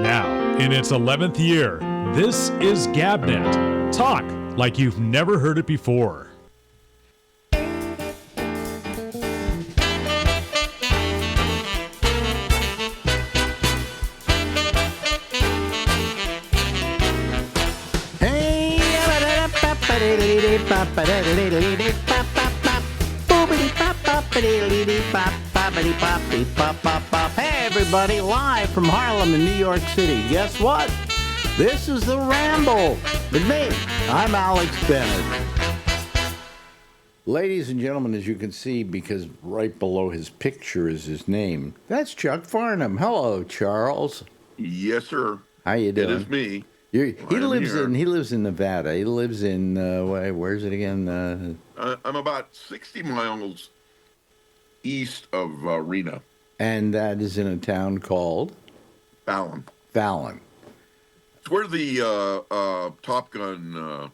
Now, in its 11th year, this is GabNet. Talk like you've never heard it before. Hey everybody, live from Harlem in New York City. Guess what? This is the Ramble with me. I'm Alex Bennett. Ladies and gentlemen, as you can see, because right below his picture is his name, that's Chuck Farnham. Hello, Charles. Yes, sir. How you doing? It is me. He lives in Nevada. He lives in where's it again? I'm about 60 miles east of Reno. And that is in a town called Fallon. Fallon. It's where the Top Gun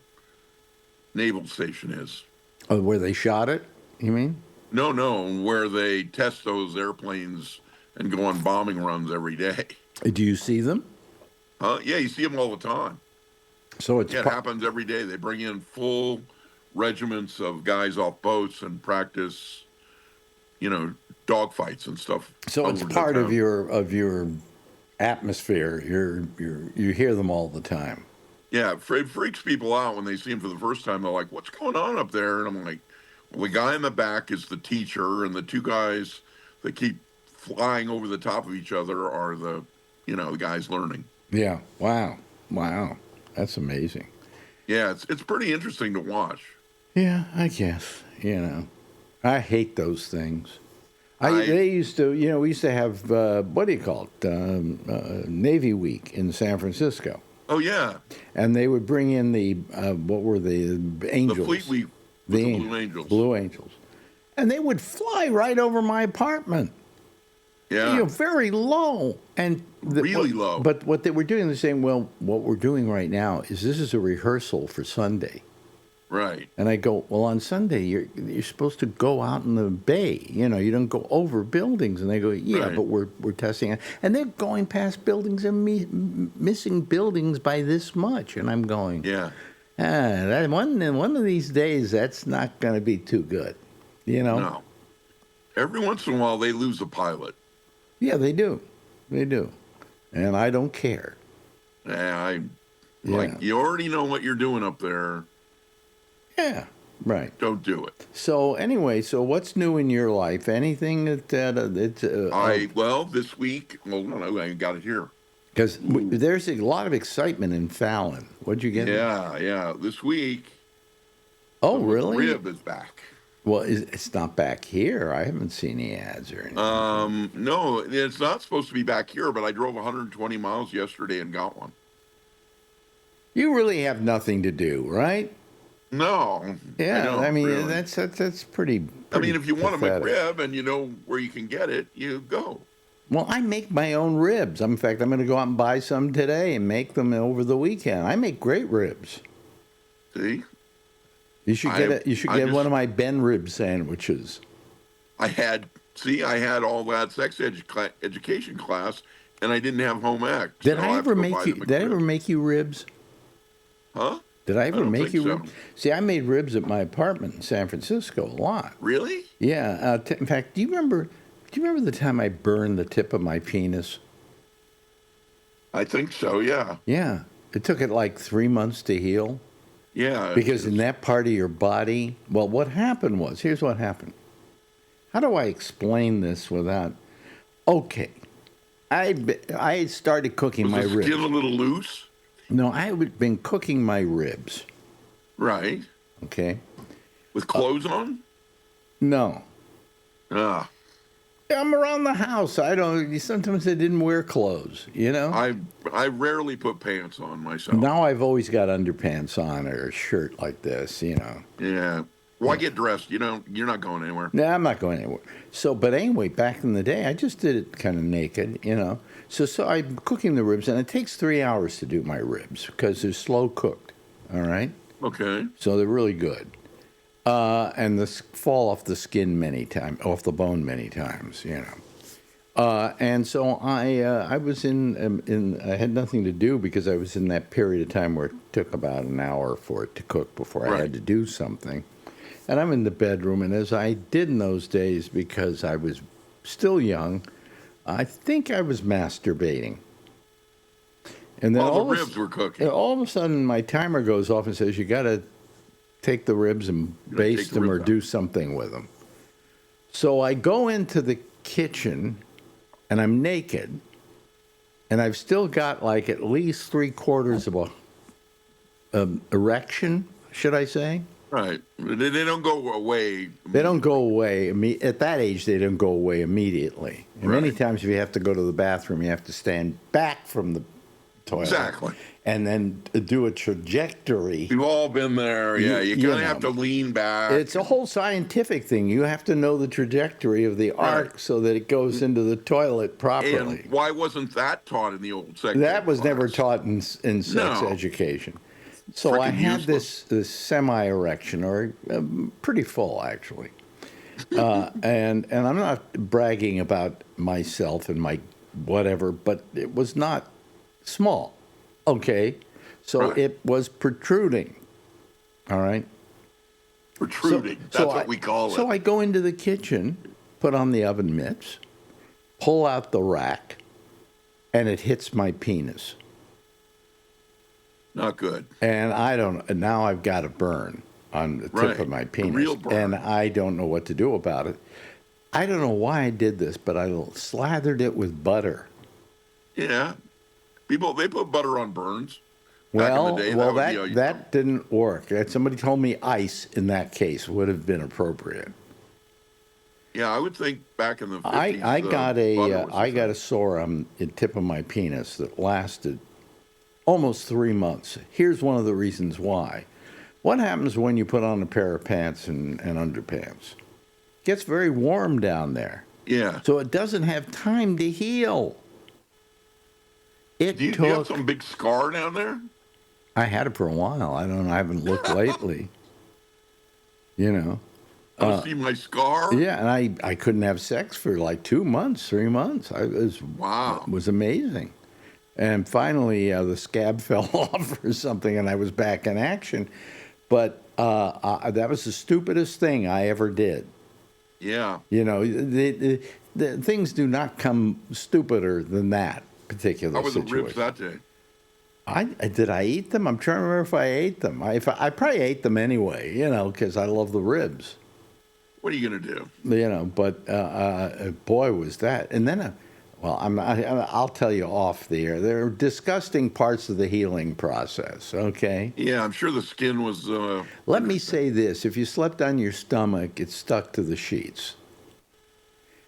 naval station is. Oh, where they shot it? You mean? No, where they test those airplanes and go on bombing runs every day. Do you see them? Yeah, you see them all the time. So it happens every day. They bring in full regiments of guys off boats and practice, dogfights and stuff. So it's part of your atmosphere. You hear them all the time. Yeah, it freaks people out when they see them for the first time. They're like, "What's going on up there?" And I'm like, "Well, the guy in the back is the teacher, and the two guys that keep flying over the top of each other are the guys learning." Yeah. Wow. That's amazing. Yeah, it's pretty interesting to watch. Yeah, I guess. I hate those things. We used to have what do you call it? Navy Week in San Francisco. Oh yeah. And they would bring in the what were the Angels? The Fleet Week. The Blue Angels. Blue Angels. And they would fly right over my apartment. Yeah. Very low. And really low. But what they were doing, they're saying, well, what we're doing right now is this is a rehearsal for Sunday. Right. And I go, well, on Sunday, you're supposed to go out in the bay. You don't go over buildings. And they go, yeah, right. But we're testing it. And they're going past buildings and missing buildings by this much. And I'm going, yeah. One of these days, that's not going to be too good. No. Every once in a while, they lose a pilot. Yeah, they do. And I don't care. Yeah, you already know what you're doing up there. Yeah, right. Don't do it. So anyway, what's new in your life? Anything that this week, no, I got it here. Because there's a lot of excitement in Fallon. What'd you get? Yeah. This week. Oh, really? Rib is back. Well, it's not back here. I haven't seen any ads or anything. No, it's not supposed to be back here, but I drove 120 miles yesterday and got one. You really have nothing to do, right? No. Yeah, I mean, really. that's pretty I mean, if you want a pathetic. McRib and you know where you can get it, you go. Well, I make my own ribs. In fact, I'm going to go out and buy some today and make them over the weekend. I make great ribs. See? You should get one of my Ben rib sandwiches. I had all that sex education class, and I didn't have home ec. Did I ever make you ribs? Huh? Did I ever make you ribs? So. See, I made ribs at my apartment in San Francisco a lot. Really? Yeah. In fact, do you remember the time I burned the tip of my penis? I think so. Yeah. Yeah. It took it like 3 months to heal. Yeah. Because in that part of your body, well, what happened was, here's what happened. How do I explain this without? Okay, I started cooking my ribs. Was the skin a little loose? No, I had been cooking my ribs. Right. Okay. With clothes on? No. Ah. I'm around the house. Sometimes I didn't wear clothes, I rarely put pants on myself. Now I've always got underpants on or a shirt like this, Yeah. Well, I get dressed. You're not going anywhere. No, I'm not going anywhere. But anyway, back in the day, I just did it kind of naked, So I'm cooking the ribs, and it takes 3 hours to do my ribs because they're slow cooked, all right? Okay. So they're really good. And fall off the skin off the bone many times, And so I was I had nothing to do because I was in that period of time where it took about an hour for it to cook before I Right. had to do something. And I'm in the bedroom, and as I did in those days, because I was still young, I think I was masturbating. And then While the all of a ribs were cooking. all of a sudden, my timer goes off and says, "You got to take the ribs and You gotta take baste the them or ribs out. do something with them." So I go into the kitchen, and I'm naked, and I've still got like at least 3/4 of a erection, should I say? Right. They don't go away. They don't go away at that age. They don't go away immediately. And many Right. times, if you have to go to the bathroom, you have to stand back from the toilet, Exactly. and then do a trajectory. We've all been there. Yeah, you You kind of have to know. lean back. It's a whole scientific thing. You have to know the trajectory of the arc so that it goes into the toilet properly. And why wasn't that taught in the old sex That ed was never class? taught in sex No. education. So I Freaking had useless. this semi-erection, or pretty full actually, and I'm not bragging about myself and my whatever, but it was not small. Okay, so Right. it was protruding. All right. Protruding. That's what we call it. So I go into the kitchen, put on the oven mitts, pull out the rack, and it hits my penis. Not good. And now I've got a burn on the tip Right. of my A penis. real burn. And I don't know what to do about it. I don't know why I did this, but I slathered it with butter. Yeah. People, they put butter on burns. Back Well, in the day, well, that would be that didn't work. Somebody told me ice in that case would have been appropriate. yeah, I would think back in the 50s. I got butter was I got the a sore on the tip of my penis that lasted almost 3 months. Here's one of the reasons why. What happens when you put on a pair of pants and underpants? It gets very warm down there, thing. Yeah. so it doesn't have time to heal. It Do you took. have some big scar down there? I had it for a while. I don't know. I haven't looked lately. You know. Want to see my scar? Yeah, and I couldn't have sex for like 2 months, 3 months. Wow. It was amazing. And finally, the scab fell off or something, and I was back in action. But that was the stupidest thing I ever did. Yeah. You know, the things do not come stupider than that particular How were the situation. ribs that day? Did I eat them? I'm trying to remember if I ate them. I probably ate them anyway, you know, because I love the ribs. What are you going to do? You know, but boy, was that. And then, I'll tell you off the air. There are disgusting parts of the healing process, okay? Yeah, I'm sure the skin was. Let me say this. If you slept on your stomach, it stuck to the sheets.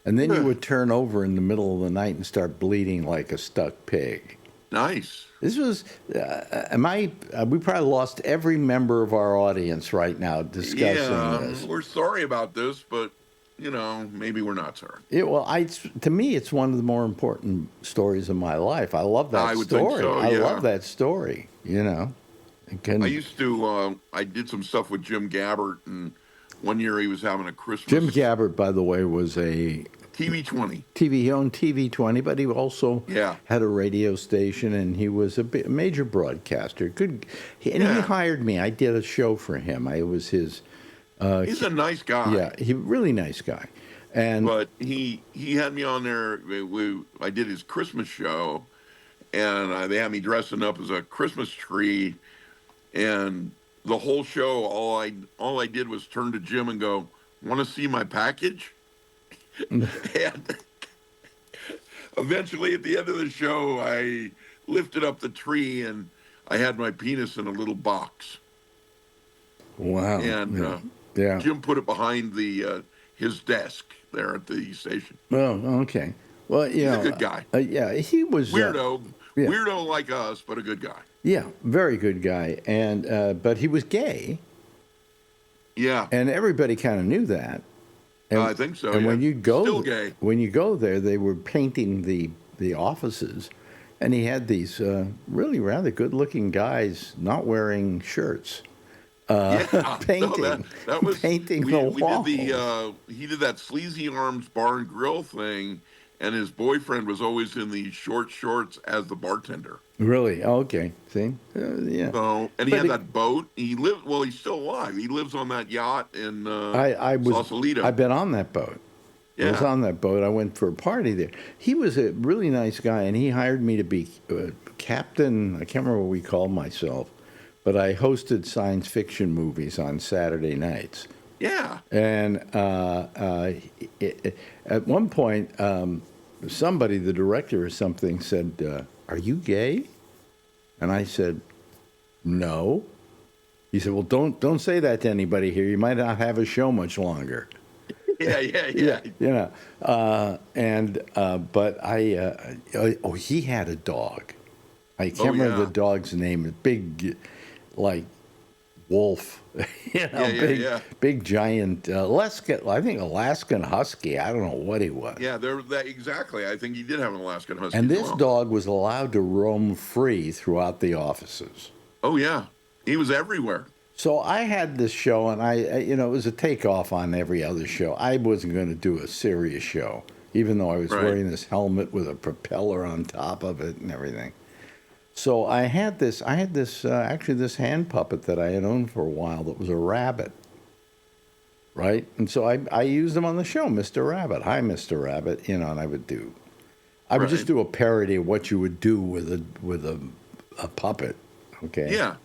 And then you would turn over in the middle of the night and start bleeding like a stuck pig. Nice. This was, we probably lost every member of our audience right now discussing this. We're sorry about this, but, you know, maybe we're not sorry. To me, it's one of the more important stories of my life. I love that I would story. think so, I yeah. love that story, you know. I used to, I did some stuff with Jim Gabbert, and one year he was having a Christmas. Jim Gabbert, by the way, was a TV20. he owned TV20, but he also Yeah. had a radio station, and he was a major broadcaster. He Yeah. hired me. I did a show for him. I was his. He's a nice guy. Yeah, he really nice guy, and But he had me on there. I did his Christmas show, and they had me dressing up as a Christmas tree, and the whole show, all I did was turn to Jim and go, "Want to see my package?" And eventually, at the end of the show, I lifted up the tree and I had my penis in a little box. wow, And yeah. Jim put it behind his desk there at the station. Oh, okay. Well, you know, a good guy. Yeah, he was Weirdo, yeah. weirdo like us, but a good guy. Yeah, very good guy, and but he was gay, Yeah, and everybody kind of knew that. And, I think so. And yeah. when you go, Still gay. when you go there, they were painting the offices, and he had these really rather good-looking guys not wearing shirts. Yeah, painting, no, that was painting we, the we walls. did he did that Sleazy Arms Bar and Grill thing, and his boyfriend was always in these short shorts as the bartender. Really? Oh, okay. See? Yeah. So, and he But had it- that boat. He lived. Well, he's still alive. He lives on that yacht in I've Sausalito. been on that boat. I was Yeah. on that boat. I went for a party there. He was a really nice guy, and he hired me to be captain. I can't remember what we called myself, but I hosted science fiction movies on Saturday nights. Yeah. And at one point, somebody, the director or something, said, "Are you gay?" And I said, "No." He said, "Well, don't say that to anybody here. You might not have a show much longer." Yeah. You know, but he had a dog. I can't remember the dog's name. A big, like, wolf. Big giant Alaskan. I think Alaskan Husky. I don't know what he was. Yeah, exactly. I think he did have an Alaskan Husky. And as this well. dog was allowed to roam free throughout the offices. Oh yeah, he was everywhere. So I had this show, and it was a takeoff on every other show. I wasn't going to do a serious show, even though I was wearing this helmet with a propeller on top of it and everything. So I had this actually this hand puppet that I had owned for a while that was a rabbit, right? And so I used him on the show, Mr. Rabbit. Hi, Mr. Rabbit, and I would just do a parody of what you would do with a puppet, okay? Yeah.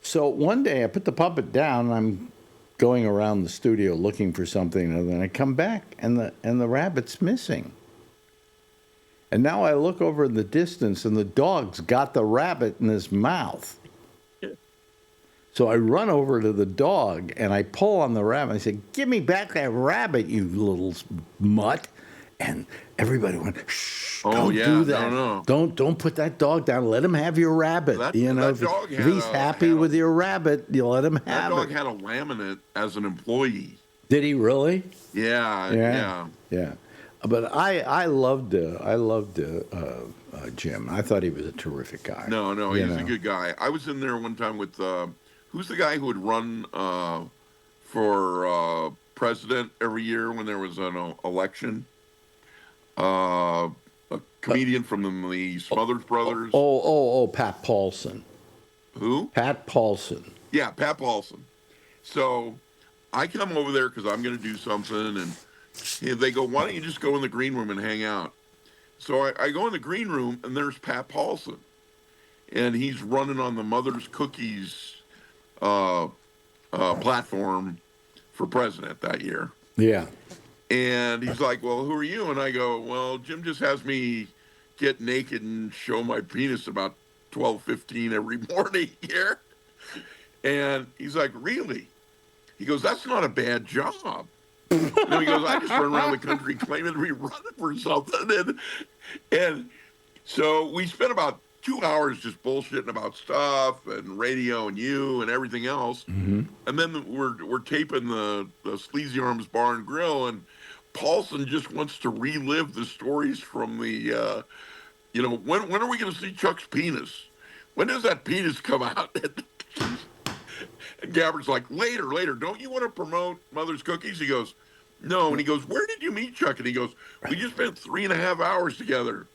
So one day I put the puppet down, and I'm going around the studio looking for something, and then I come back, and the rabbit's missing. And now I look over in the distance, and the dog's got the rabbit in his mouth. So I run over to the dog, and I pull on the rabbit. I said, "Give me back that rabbit, you little mutt." And everybody went, "Shh, don't do that. No. Don't put that dog down. Let him have your rabbit. That if dog he's happy with your rabbit, you let him That have dog it." had a laminate as an employee. Did he really? Yeah. But I loved Jim. I thought he was a terrific guy. No, he's a good guy. I was in there one time with who's the guy who would run for president every year when there was an election? A comedian from the Smothers Brothers. Pat Paulson. Who? Pat Paulson. Yeah, Pat Paulson. So I come over there because I'm going to do something, and they go, "Why don't you just go in the green room and hang out?" So I go in the green room, and there's Pat Paulson, and he's running on the Mother's Cookies platform for president that year. Yeah. And he's like, "Well, who are you?" And I go, "Well, Jim just has me get naked and show my penis about 12:15 every morning here." And he's like, "Really?" He goes, "That's not a bad job." He goes, "I just run around the country claiming to be running for something." And so we spent about 2 hours just bullshitting about stuff and radio and you and everything else. Mm-hmm. And then we're taping the Sleazy Arms Bar and Grill, and Paulson just wants to relive the stories from the, when are we going to see Chuck's penis? When does that penis come out? And Gabbard's like, later. Don't you want to promote Mother's Cookies? He goes, "No." And he goes, "Where did you meet Chuck?" And he goes, "We just spent 3.5 hours together.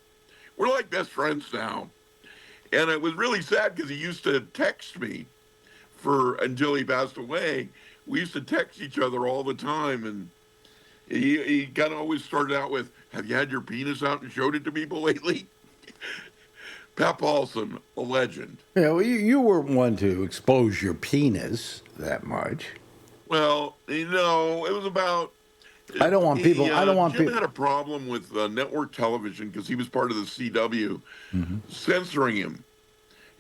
We're like best friends now." And it was really sad because he used to text me until he passed away. We used to text each other all the time. And he kind of always started out with, "Have you had your penis out and showed it to people lately?" Pat Paulson, a legend. Yeah, well, you weren't one to expose your penis that much. Well, it was about. I don't want people. Jim had a problem with network television because he was part of the CW, censoring him,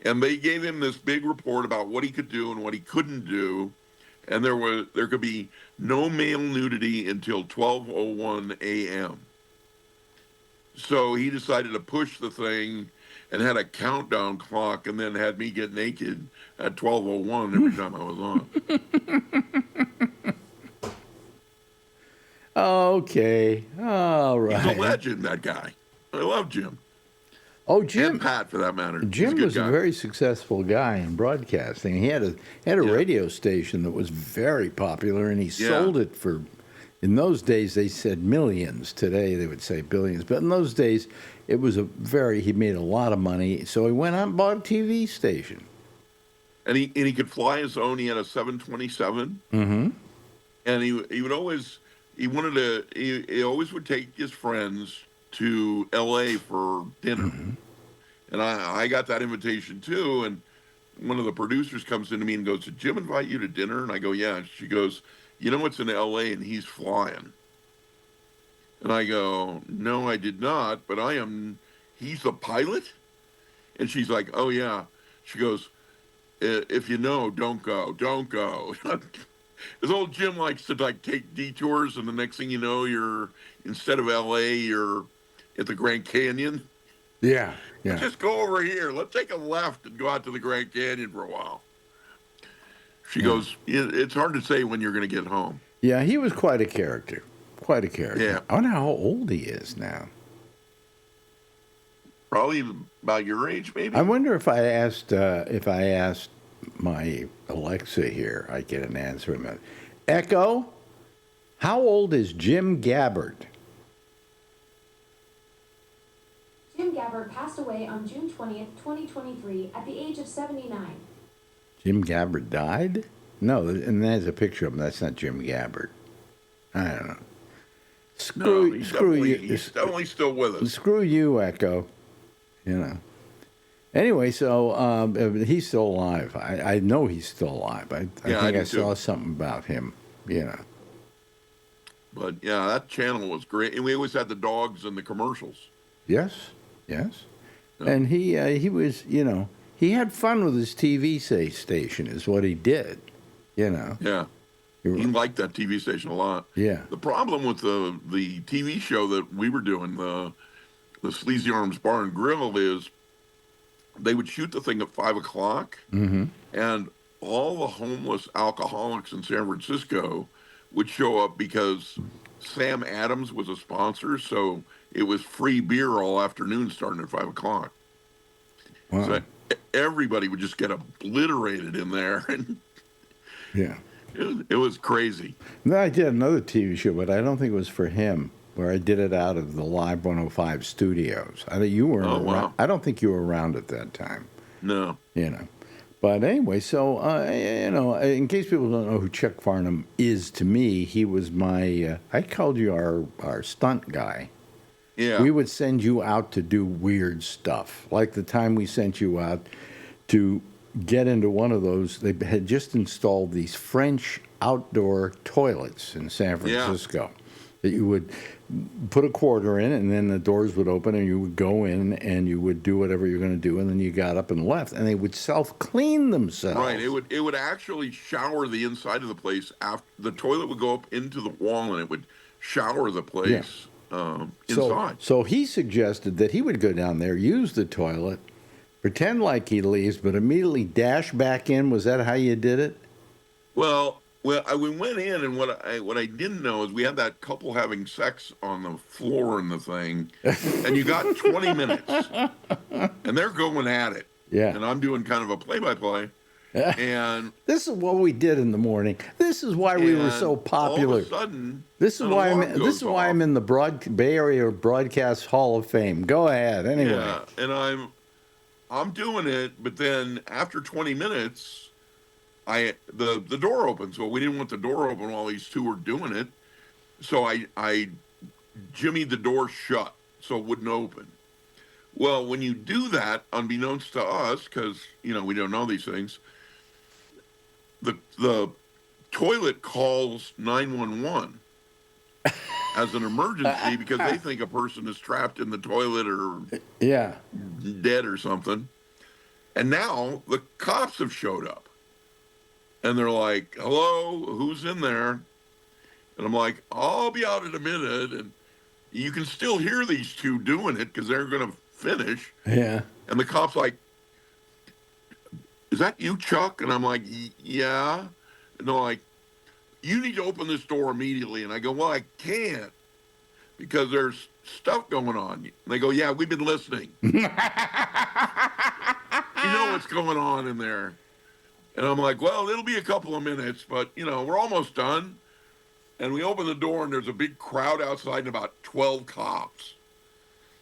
and they gave him this big report about what he could do and what he couldn't do, and there could be no male nudity until 12:01 a.m. So he decided to push the thing and had a countdown clock, and then had me get naked at 12:01 every time I was on. Okay, all right. He's a legend, that guy. I love Jim. Oh, Jim. And Pat, for that matter. Jim was guy. a very successful guy in broadcasting. He had a radio station that was very popular, and he sold it for, In those days, they said millions. Today, they would say billions. But in those days, it was he made a lot of money. So he went out and bought a TV station. And he could fly his own. He had a 727. Mm-hmm. And he would always, he always would take his friends to L.A. for dinner. Mm-hmm. And I got that invitation too. And one of the producers comes into me and goes, "Did Jim invite you to dinner?" And I go, "Yeah." And she goes, "You know what's in L.A. and he's flying." And I go, "No, I did not, but he's the pilot?" And she's like, "Oh, yeah." She goes, "If you know, don't go. Don't go." This old Jim likes to take detours, and the next thing you know, instead of L.A., you're at the Grand Canyon. Yeah. Let's just go over here. Let's take a left and go out to the Grand Canyon for a while. She goes, "It's hard to say when you're going to get home." Yeah, he was quite a character. Quite a character. Yeah. I wonder how old he is now. Probably about your age, maybe. I wonder if I asked my Alexa here, I get an answer. Echo, how old is Jim Gabbard? Jim Gabbard passed away on June 20th, 2023, at the age of 79. Jim Gabbard died? No, and there's a picture of him. That's not Jim Gabbard. I don't know. Screw you. He's definitely still with us. Screw you, Echo. You know. Anyway, so he's still alive. I know he's still alive. I think I saw something about him. You know. But yeah, that channel was great, and we always had the dogs in the commercials. Yes. Yeah. And he was, he had fun with his TV station, is what he did. Yeah. He liked that TV station a lot. Yeah. The problem with the TV show that we were doing, the Sleazy Arms Bar and Grill, is they would shoot the thing at 5 o'clock, and all the homeless alcoholics in San Francisco would show up because Sam Adams was a sponsor, so it was free beer all afternoon starting at 5 o'clock. Wow. So everybody would just get obliterated in there. And yeah. It was crazy. No, I did another TV show, but I don't think it was for him, where I did it out of the Live 105 studios. I think you weren't around. Wow. I don't think you were around at that time. No. But anyway, so, in case people don't know who Chuck Farnham is to me, he was I called you our stunt guy. Yeah. We would send you out to do weird stuff. Like the time we sent you out to get into one of those, they had just installed these French outdoor toilets in San Francisco. Yeah. That you would put a quarter in, and then the doors would open, and you would go in, and you would do whatever you're going to do, and then you got up and left, and they would self-clean themselves. Right. It would actually shower the inside of the place. After the toilet would go up into the wall, and it would shower the place inside. So he suggested that he would go down there, use the toilet, pretend like he leaves, but immediately dash back in. Was that how you did it? Well, we went in, and what I didn't know is we had that couple having sex on the floor in the thing, and you got 20 minutes, and they're going at it. Yeah. And I'm doing kind of a play-by-play, and this is what we did in the morning. This is why we were so popular. All of a sudden, this is why I'm in the Bay Area Broadcast Hall of Fame. Go ahead, anyway. Yeah, and I'm doing it, but then after 20 minutes. The door opens. Well, we didn't want the door open while these two were doing it, so I jimmied the door shut so it wouldn't open. Well, when you do that, unbeknownst to us, because we don't know these things, the toilet calls 911 as an emergency because they think a person is trapped in the toilet or dead or something. And now the cops have showed up. And they're like, "Hello, who's in there?" And I'm like, "I'll be out in a minute." And you can still hear these two doing it because they're going to finish. Yeah. And the cop's like, "Is that you, Chuck?" And I'm like, "Yeah." And they're like, "You need to open this door immediately." And I go, "Well, I can't because there's stuff going on." And they go, "Yeah, we've been listening." You know what's going on in there. And I'm like, "Well, it'll be a couple of minutes, but, we're almost done." And we open the door, and there's a big crowd outside and about 12 cops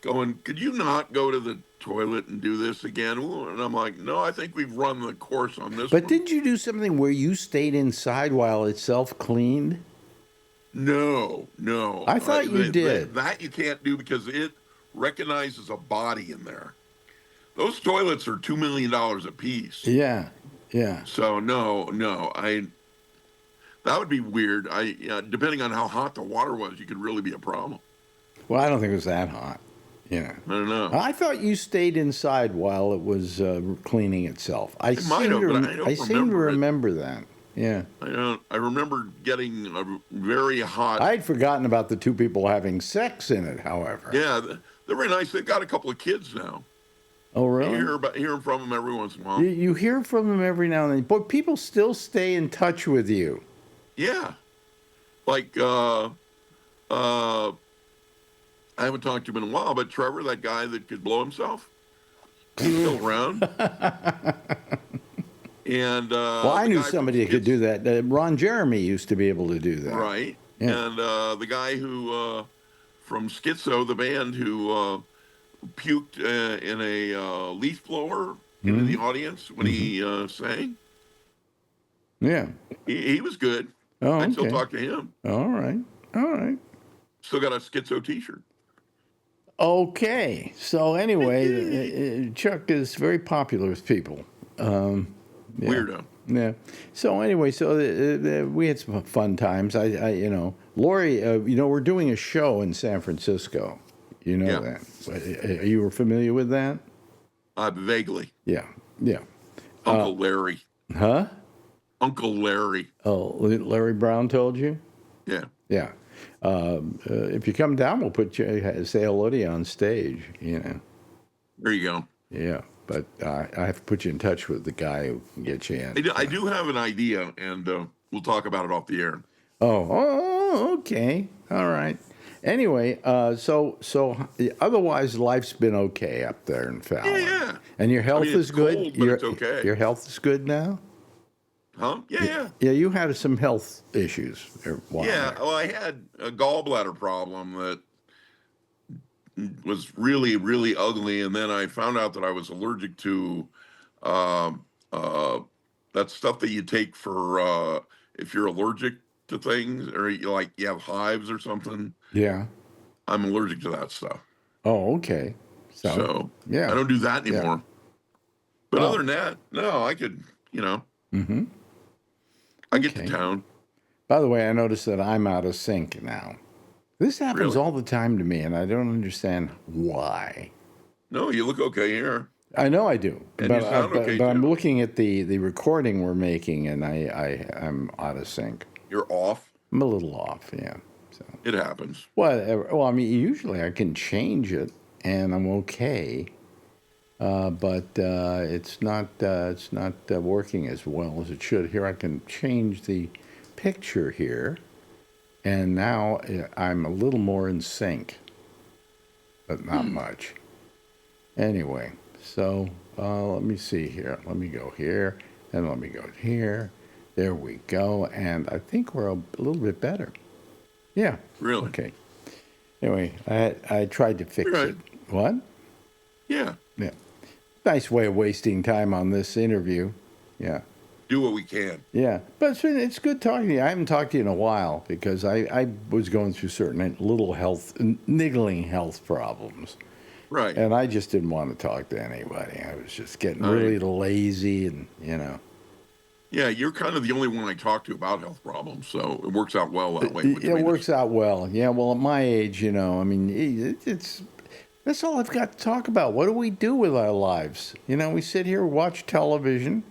going, could you not go to the toilet and do this again? And I'm like, no, I think we've run the course on this But one. didn't you do something where you stayed inside while it self-cleaned? No. I thought you did. That you can't do because it recognizes a body in there. Those toilets are $2 million a piece. Yeah. So no, that would be weird. Depending on how hot the water was, you could really be a problem. Well, I don't think it was that hot. I don't know. I thought you stayed inside while it was cleaning itself. I might have, but I don't seem to remember it. remember that. Yeah. I remember getting a very hot. I'd forgotten about the two people having sex in it, however. Yeah, they're very nice. They've got a couple of kids now. Oh, really? You hear from them every once in a while. You hear from them every now and then. But people still stay in touch with you. Yeah. Like, I haven't talked to him in a while, but Trevor, that guy that could blow himself, he's still around. And well, I knew somebody that could do that. Ron Jeremy used to be able to do that. Right. Yeah. And the guy who from Schizo, the band, who puked in a leaf blower into the audience when he sang. Yeah. He was good. Oh, I still okay. talk to him. All right. Still got a Schizo T-shirt. Okay. So anyway, Chuck is very popular with people. Yeah. Weirdo. Yeah. So anyway, we had some fun times. Lori, we're doing a show in San Francisco. You know that. Are you familiar with that? Vaguely. Yeah. Uncle Larry. Huh? Uncle Larry. Oh, Larry Brown told you? Yeah. Yeah. If you come down, we'll put you, say hello to you on stage, There you go. Yeah, but I have to put you in touch with the guy who can get you in. I do have an idea, and we'll talk about it off the air. Oh, okay. All right. Anyway, so otherwise life's been okay up there in Fallon. Yeah. And your health is it's good? cold, but it's okay. Your health is good now? Huh? Yeah. Yeah, you had some health issues. Yeah, well, I had a gallbladder problem that was really, really ugly, and then I found out that I was allergic to that stuff that you take for if you're allergic to things, or you have hives or something. Yeah. I'm allergic to that stuff. Oh, okay. So yeah, I don't do that anymore. Yeah. But other than that, no, I could, Mm-hmm. I get to town. By the way, I noticed that I'm out of sync now. This happens Really? all the time to me, and I don't understand why. No, you look okay here. I know I do, And but you sound okay, I'm too. looking at the recording we're making, and I'm out of sync. You're off. I'm a little off, yeah. So It happens. well, I mean, usually I can change it, and I'm okay. But it's not working as well as it should. Here I can change the picture here, and now I'm a little more in sync, but not much. Anyway, so let me see here. Let me go here, and let me go here. There we go, and I think we're a little bit better. Yeah. Really? Okay. Anyway, I tried to fix You're it. What? Yeah. Yeah. Nice way of wasting time on this interview. Yeah. Do what we can. Yeah. But it's good talking to you. I haven't talked to you in a while because I was going through certain little niggling health problems. Right. And I just didn't want to talk to anybody. I was just getting really lazy and. Yeah, you're kind of the only one I talk to about health problems, so it works out well that way. It works out well. Yeah, well, at my age, I mean, that's all I've got to talk about. What do we do with our lives? We sit here, watch television.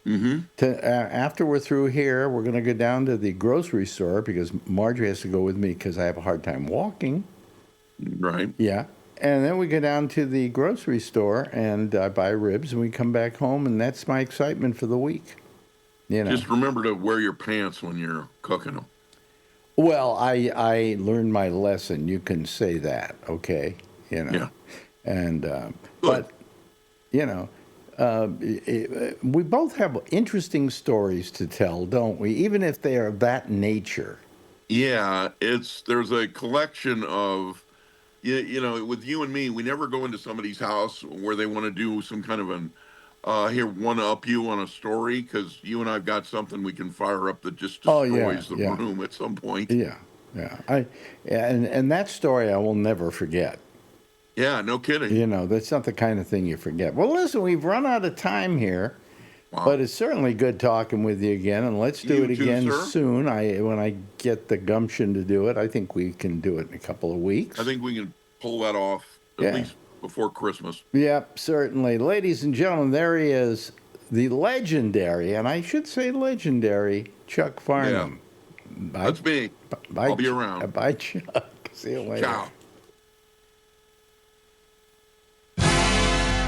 Mm-hmm. After we're through here, we're going to go down to the grocery store because Marjorie has to go with me because I have a hard time walking. Right. Yeah. And then we go down to the grocery store and I buy ribs and we come back home, and that's my excitement for the week. Just remember to wear your pants when you're cooking them. Well, I learned my lesson. You can say that, okay? Yeah. And but we both have interesting stories to tell, don't we? Even if they are of that nature. Yeah, there's a collection of with you and me, we never go into somebody's house where they want to do some kind of an here one up you on a story because you and I've got something we can fire up that just Oh yeah, destroys the yeah, room at some point. yeah, yeah. And that story I will never forget. Yeah, no kidding. That's not the kind of thing you forget. Well, listen, we've run out of time here. Wow. But it's certainly good talking with you again, and let's do You it too, again sir. soon. When I get the gumption to do it, I think we can do it in a couple of weeks. I think we can pull that off at least before Christmas. Yep, certainly. Ladies and gentlemen, there he is, the legendary, and I should say legendary, Chuck Farnham. Yeah. That's me. I'll be around. Bye, Chuck. See you later. Ciao.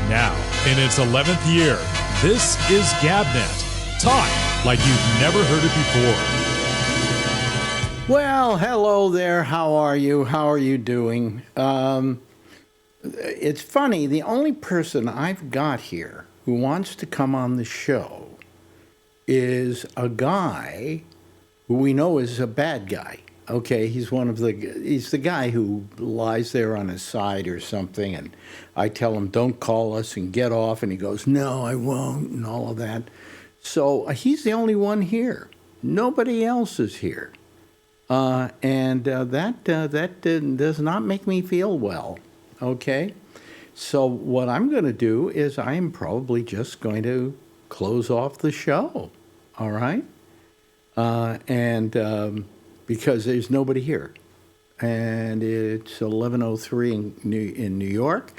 Now, in its 11th year, this is GabNet. Talk like you've never heard it before. Well, hello there. How are you? How are you doing? It's funny. The only person I've got here who wants to come on the show is a guy who we know is a bad guy. Okay, he's the guy who lies there on his side or something, and I tell him, don't call us and get off, and he goes, no, I won't, and all of that. So he's the only one here. Nobody else is here. And that does not make me feel well, okay? So what I'm going to do is I am probably just going to close off the show, all right? Because there's nobody here. And it's 11:03 in New York.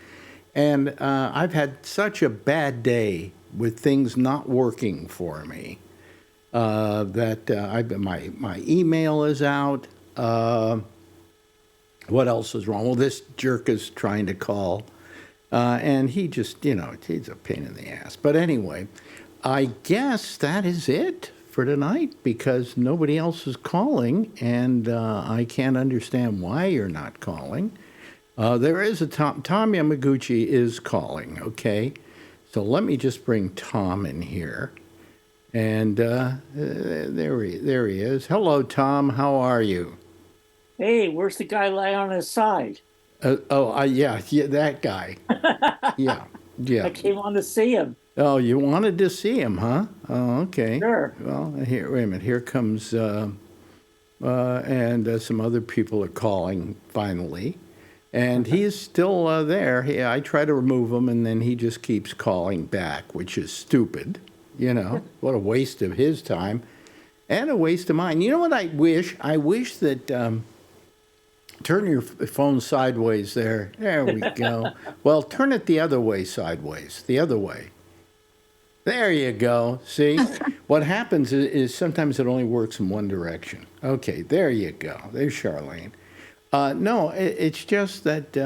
And I've had such a bad day with things not working for me that my email is out. What else is wrong? Well, this jerk is trying to call. And he just, he's a pain in the ass. But anyway, I guess that is it for tonight because nobody else is calling, and I can't understand why you're not calling. There is a Tom Yamaguchi is calling, okay? So let me just bring Tom in here. And there he is. Hello, Tom. How are you? Hey, where's the guy lying on his side? Yeah, that guy. Yeah. I came on to see him. Oh, you wanted to see him, huh? Oh, okay. Sure. Well, wait a minute. Here comes, and some other people are calling finally. And he's still there. I try to remove him, and then he just keeps calling back, which is stupid. What a waste of his time and a waste of mine. You know what I wish? I wish that, turn your phone sideways there. There we go. Well, turn it the other way sideways, the other way. There you go. See? What happens is sometimes it only works in one direction. Okay, there you go. There's Charlene. No, it's just that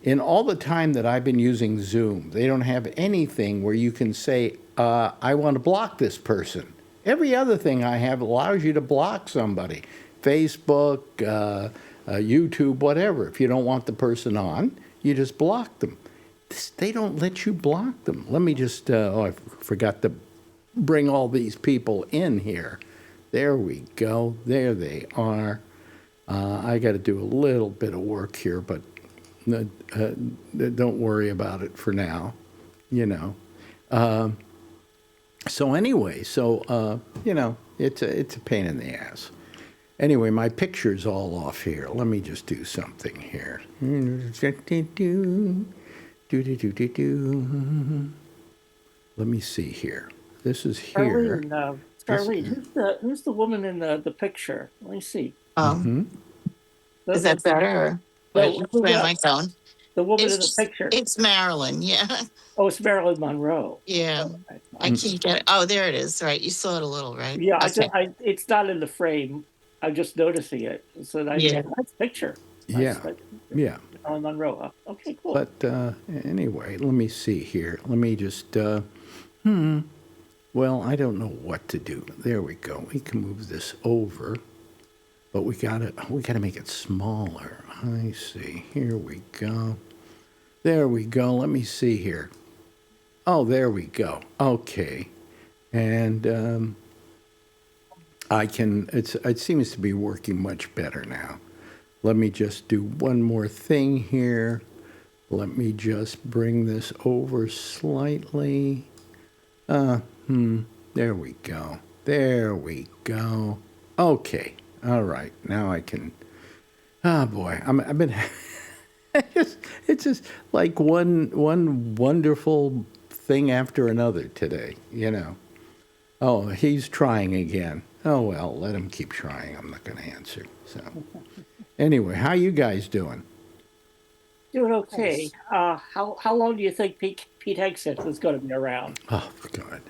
in all the time that I've been using Zoom, they don't have anything where you can say, I want to block this person. Every other thing I have allows you to block somebody. Facebook, YouTube, whatever. If you don't want the person on, you just block them. They don't let you block them. Let me just, I forgot to bring all these people in here. There we go. There they are. I got to do a little bit of work here, but don't worry about it for now, So anyway, it's a pain in the ass. Anyway, my picture's all off here. Let me just do something here. Let me see here. This is here. Charlene, who's the woman in the picture? Let me see. Is that better? Which way am I going? The woman in the picture. It's Marilyn, yeah. Oh, it's Marilyn Monroe. Yeah. Okay. I can't get it. Oh, there it is. Right. You saw it a little, right? Yeah, Okay. it's not in the frame. I'm just noticing it. So nice picture. Yeah. Yeah. Marilyn Monroe. Huh? Okay, cool. But anyway, let me see here. Let me just, well, I don't know what to do. There we go. We can move this over, but we gotta make it smaller. I see. Here we go. There we go. Let me see here. Oh, there we go. Okay. And It seems to be working much better now. Let me just do one more thing here. Let me just bring this over slightly. There we go. There we go. Okay. All right. Now I can. Oh boy, I've been. It's just like one wonderful thing after another today. Oh, he's trying again. Oh well, let him keep trying. I'm not going to answer. So, anyway, how you guys doing? Doing okay. How long do you think Pete Hegseth is going to be around? Oh God.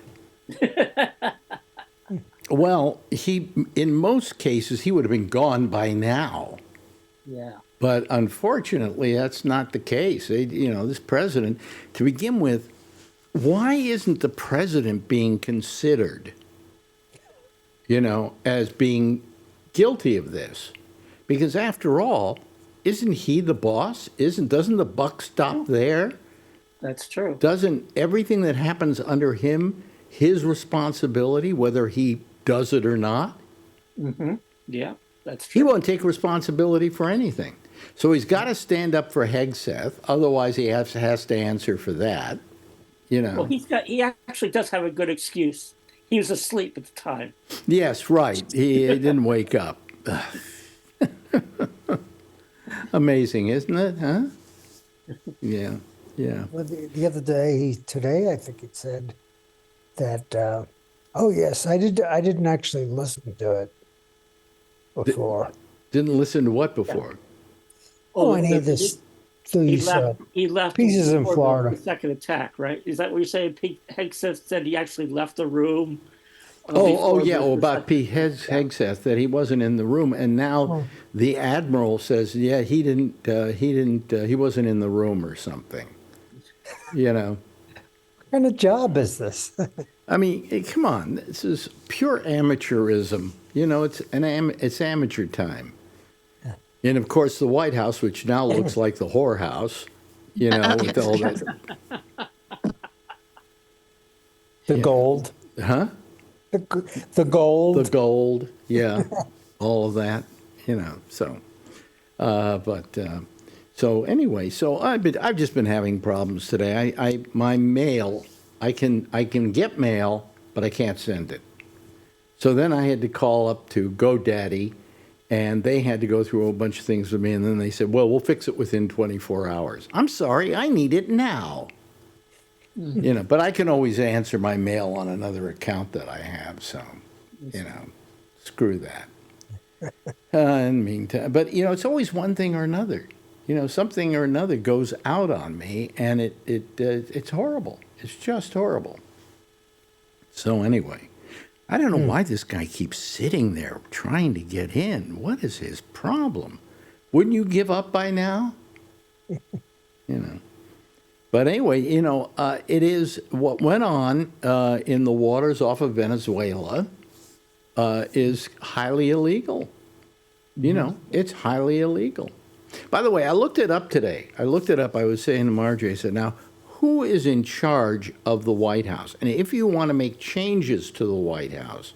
Well, in most cases he would have been gone by now. Yeah. But unfortunately, that's not the case. This president, to begin with, why isn't the president being considered, as being guilty of this? Because after all, isn't he the boss? Doesn't the buck stop there? That's true. Doesn't everything that happens under him his responsibility, whether he does it or not? Mm-hmm. Yeah, that's true. He won't take responsibility for anything. So he's got to stand up for Hegseth, otherwise he has to answer for that. Well, he actually does have a good excuse. He was asleep at the time. Yes, right. He didn't wake up. Amazing, isn't it? Huh? Yeah. Well, the other day, today, I think it said that. Oh yes, I did. I didn't actually listen to it before. Didn't listen to what before? Oh, any of this. He left pieces in before Florida. The second attack, right? Is that what you're saying? Pete Hegseth said he actually left the room. About Pete Hegseth, that he wasn't in the room, and now the admiral says, yeah, he wasn't in the room or something. What kind of job is this? I mean, come on, this is pure amateurism. It's amateur time. And of course, the White House, which now looks like the whorehouse, with all that. The gold. Huh? The gold. The gold, yeah, all of that, So, so anyway, so I've just been having problems today. My mail, I can get mail, but I can't send it. So then I had to call up to GoDaddy, and they had to go through a bunch of things with me, and then they said, well, we'll fix it within 24 hours. I'm sorry, I need it now. But I can always answer my mail on another account that I have, so, screw that. In the meantime, but, it's always one thing or another. Something or another goes out on me, and it's horrible. It's just horrible. So anyway, I don't know why this guy keeps sitting there trying to get in. What is his problem? Wouldn't you give up by now? But anyway, it is what went on in the waters off of Venezuela is highly illegal. It's highly illegal. By the way, I looked it up today. I was saying to Marjorie, I said, now, who is in charge of the White House? And if you want to make changes to the White House,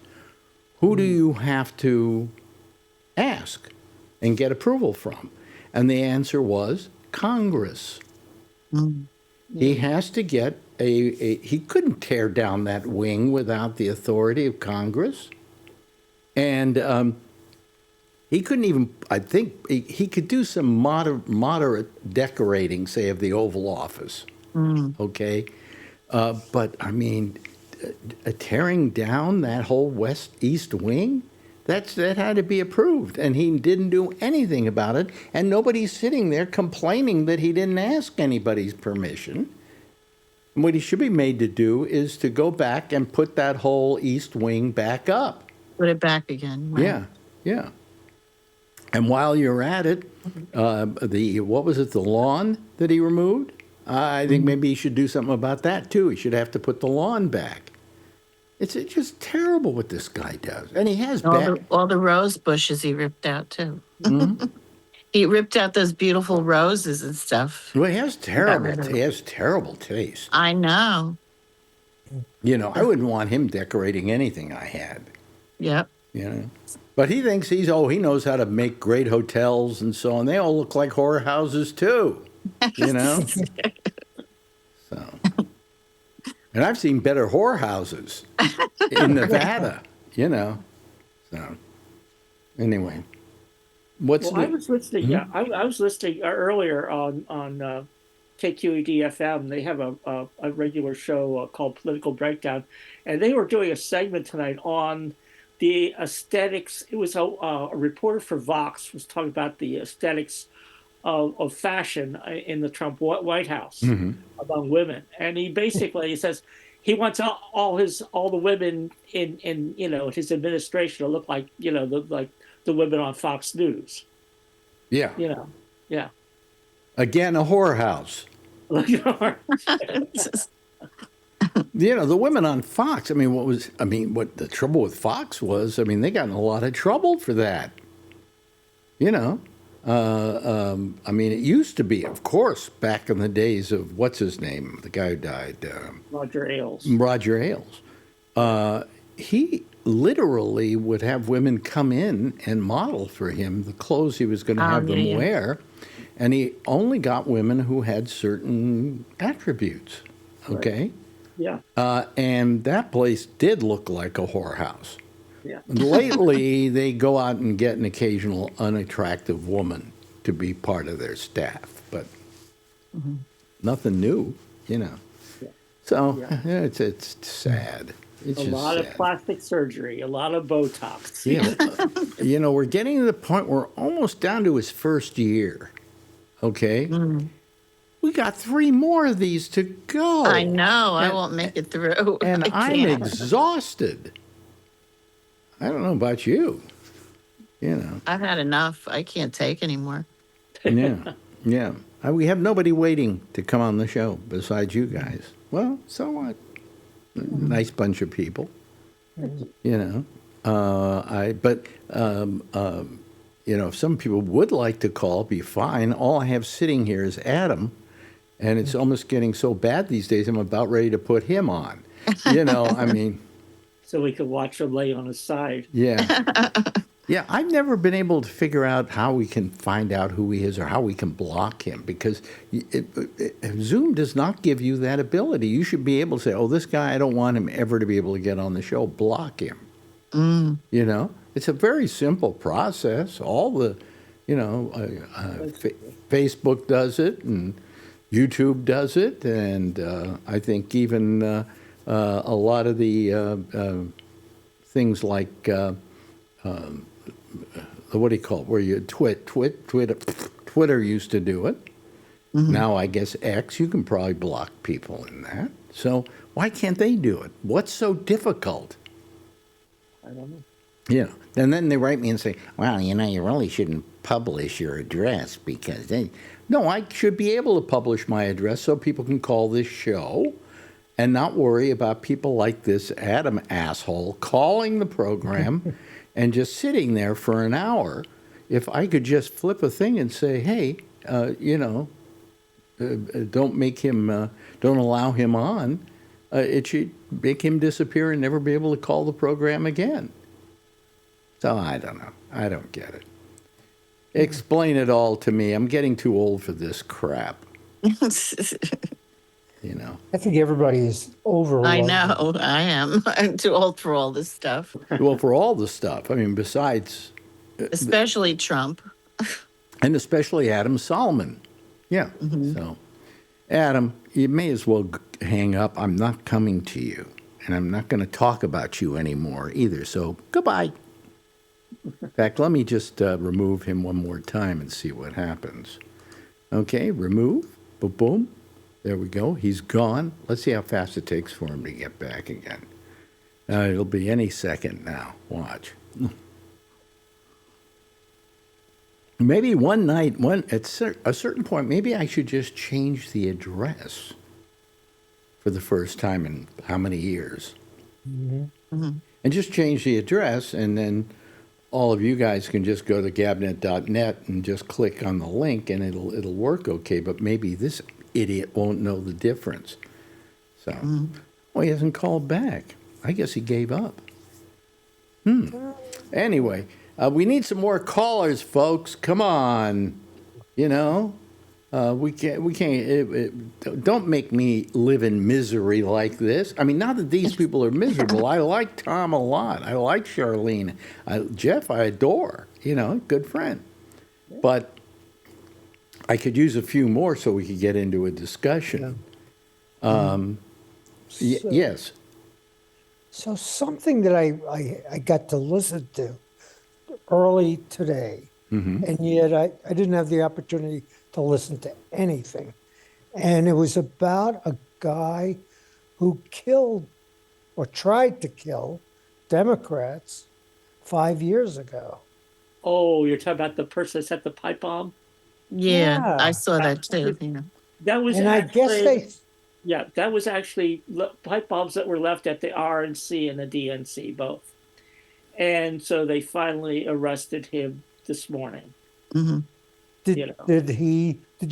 who do you have to ask and get approval from? And the answer was Congress. He has to get he couldn't tear down that wing without the authority of Congress. And he couldn't even, I think, he could do some moderate decorating, say, of the Oval Office. Okay? But, I mean, tearing down that whole east wing, that had to be approved. And he didn't do anything about it. And nobody's sitting there complaining that he didn't ask anybody's permission. And what he should be made to do is to go back and put that whole east wing back up. Put it back again. Right? Yeah. And while you're at it, the lawn that he removed? I think maybe he should do something about that, too. He should have to put the lawn back. It's just terrible what this guy does. And he has all the rose bushes he ripped out, too. He ripped out those beautiful roses and stuff. Well, he has terrible taste. I know. I wouldn't want him decorating anything I had. Yep. You know, but he thinks he knows how to make great hotels and so on. They all look like horror houses too. You know, so. And I've seen better whorehouses in Nevada, you know. So, anyway, what's Well, I new? was listening. Yeah, I was listening earlier on KQED FM. They have a regular show called Political Breakdown, and they were doing a segment tonight on the aesthetics. It was a reporter for Vox was talking about the aesthetics of fashion in the Trump White House among women, and he says he wants all the women in his administration to look like like the women on Fox News. Yeah. Yeah. Again, a whorehouse. You know, the women on Fox, what the trouble with Fox was, they got in a lot of trouble for that. You know, it used to be, of course, back in the days of, what's his name? The guy who died. Roger Ailes. Roger Ailes. He literally would have women come in and model for him the clothes he was going to have them wear. And he only got women who had certain attributes. Okay? Right. Yeah. And that place did look like a whorehouse. Yeah. Lately, they go out and get an occasional unattractive woman to be part of their staff, but nothing new, you know. Yeah. So it's sad. It's a just lot sad. of plastic surgery, a lot of Botox. Yeah. You know, we're getting to the point where we're almost down to his first year. Okay? We got 3 more of these to go. I know. I won't make it through. And I I'm can't. exhausted. I don't know about you. You know. I've had enough. I can't take anymore. Yeah. We have nobody waiting to come on the show besides you guys. Well, so what? Nice bunch of people. You know. If some people would like to call, be fine. All I have sitting here is Adam, and it's almost getting so bad these days, I'm about ready to put him on. You know, So we could watch him lay on his side. Yeah. Yeah, I've never been able to figure out how we can find out who he is or how we can block him, because Zoom does not give you that ability. You should be able to say, oh, this guy, I don't want him ever to be able to get on the show. Block him. You know, it's a very simple process. All the, Facebook does it and YouTube does it. And I think even a lot of the things like, what do you call it? Where you Twitter used to do it. Now I guess X, you can probably block people in that. So why can't they do it? What's so difficult? I don't know. Yeah. And then they write me and say, well, you really shouldn't publish your address because they... No, I should be able to publish my address so people can call this show and not worry about people like this Adam asshole calling the program and just sitting there for an hour. If I could just flip a thing and say, hey, don't allow him on, it should make him disappear and never be able to call the program again. So I don't know. I don't get it. Explain it all to me. I'm getting too old for this crap. You know. I think everybody is over. I know. I am. I'm too old for all this stuff. Well, for all the stuff. Besides... Especially Trump. And especially Adam Solomon. Yeah. So, Adam, you may as well hang up. I'm not coming to you. And I'm not going to talk about you anymore either. So, goodbye. In fact, let me just remove him one more time and see what happens. Okay, remove. Boom, boom. There we go. He's gone. Let's see how fast it takes for him to get back again. It'll be any second now. Watch. Maybe one night, at a certain point, maybe I should just change the address for the first time in how many years? And just change the address, and then all of you guys can just go to gabnet.net and just click on the link, and it'll work okay. But maybe this idiot won't know the difference. So, well, he hasn't called back. I guess he gave up. Anyway, we need some more callers, folks. Come on. You know, we can't. Don't make me live in misery like this. I mean, not that these people are miserable. I like Tom a lot. I like Charlene. Jeff, I adore. You know, good friend. But I could use a few more so we could get into a discussion. Yes. So something that I got to listen to early today, and yet I didn't have the opportunity to listen to anything. And it was about a guy who killed or tried to kill Democrats 5 years ago. Oh, you're talking about the person that set the pipe bomb? Yeah, I Yeah. saw that too. Yeah. That was And I guess actually, yeah, that was actually pipe bombs that were left at the RNC and the DNC both. And so they finally arrested him this morning. Hmm. did you know. did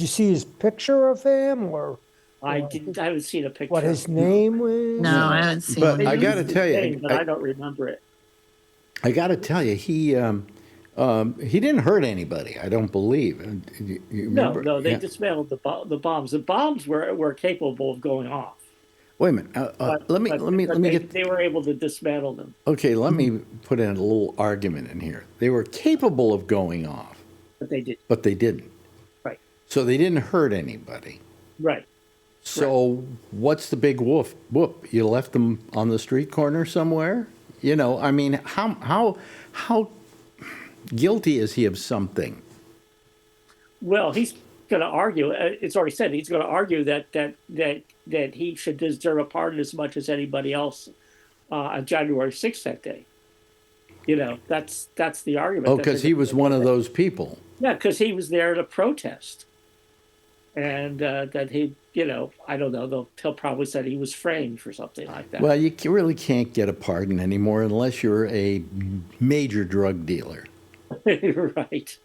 you see his picture of him or I Or haven't seen a picture. what his name was? No, I haven't seen But one. I They got to used his tell you, name, but I don't remember it. I got to tell you, he didn't hurt anybody. I don't believe. You remember? No, they Yeah. dismantled the bombs. The bombs were capable of going off. Wait a minute. Let me get. They were able to dismantle them, Okay, let me put in a little argument in here. They were capable of going off, but they did. but they didn't. Right, So they didn't hurt anybody. right. So what's the big whoop? You left them on the street corner somewhere? You know, I mean, how guilty is he of something? Well, he's going to argue. It's already said he's going to argue that he should deserve a pardon as much as anybody else on January 6th that day. You know, that's the argument. Oh, because he was one of those people. Yeah, because he was there to protest, and that he, you know, I don't know. He'll probably said he was framed for something like that. Well, you really can't get a pardon anymore unless you're a major drug dealer. Right.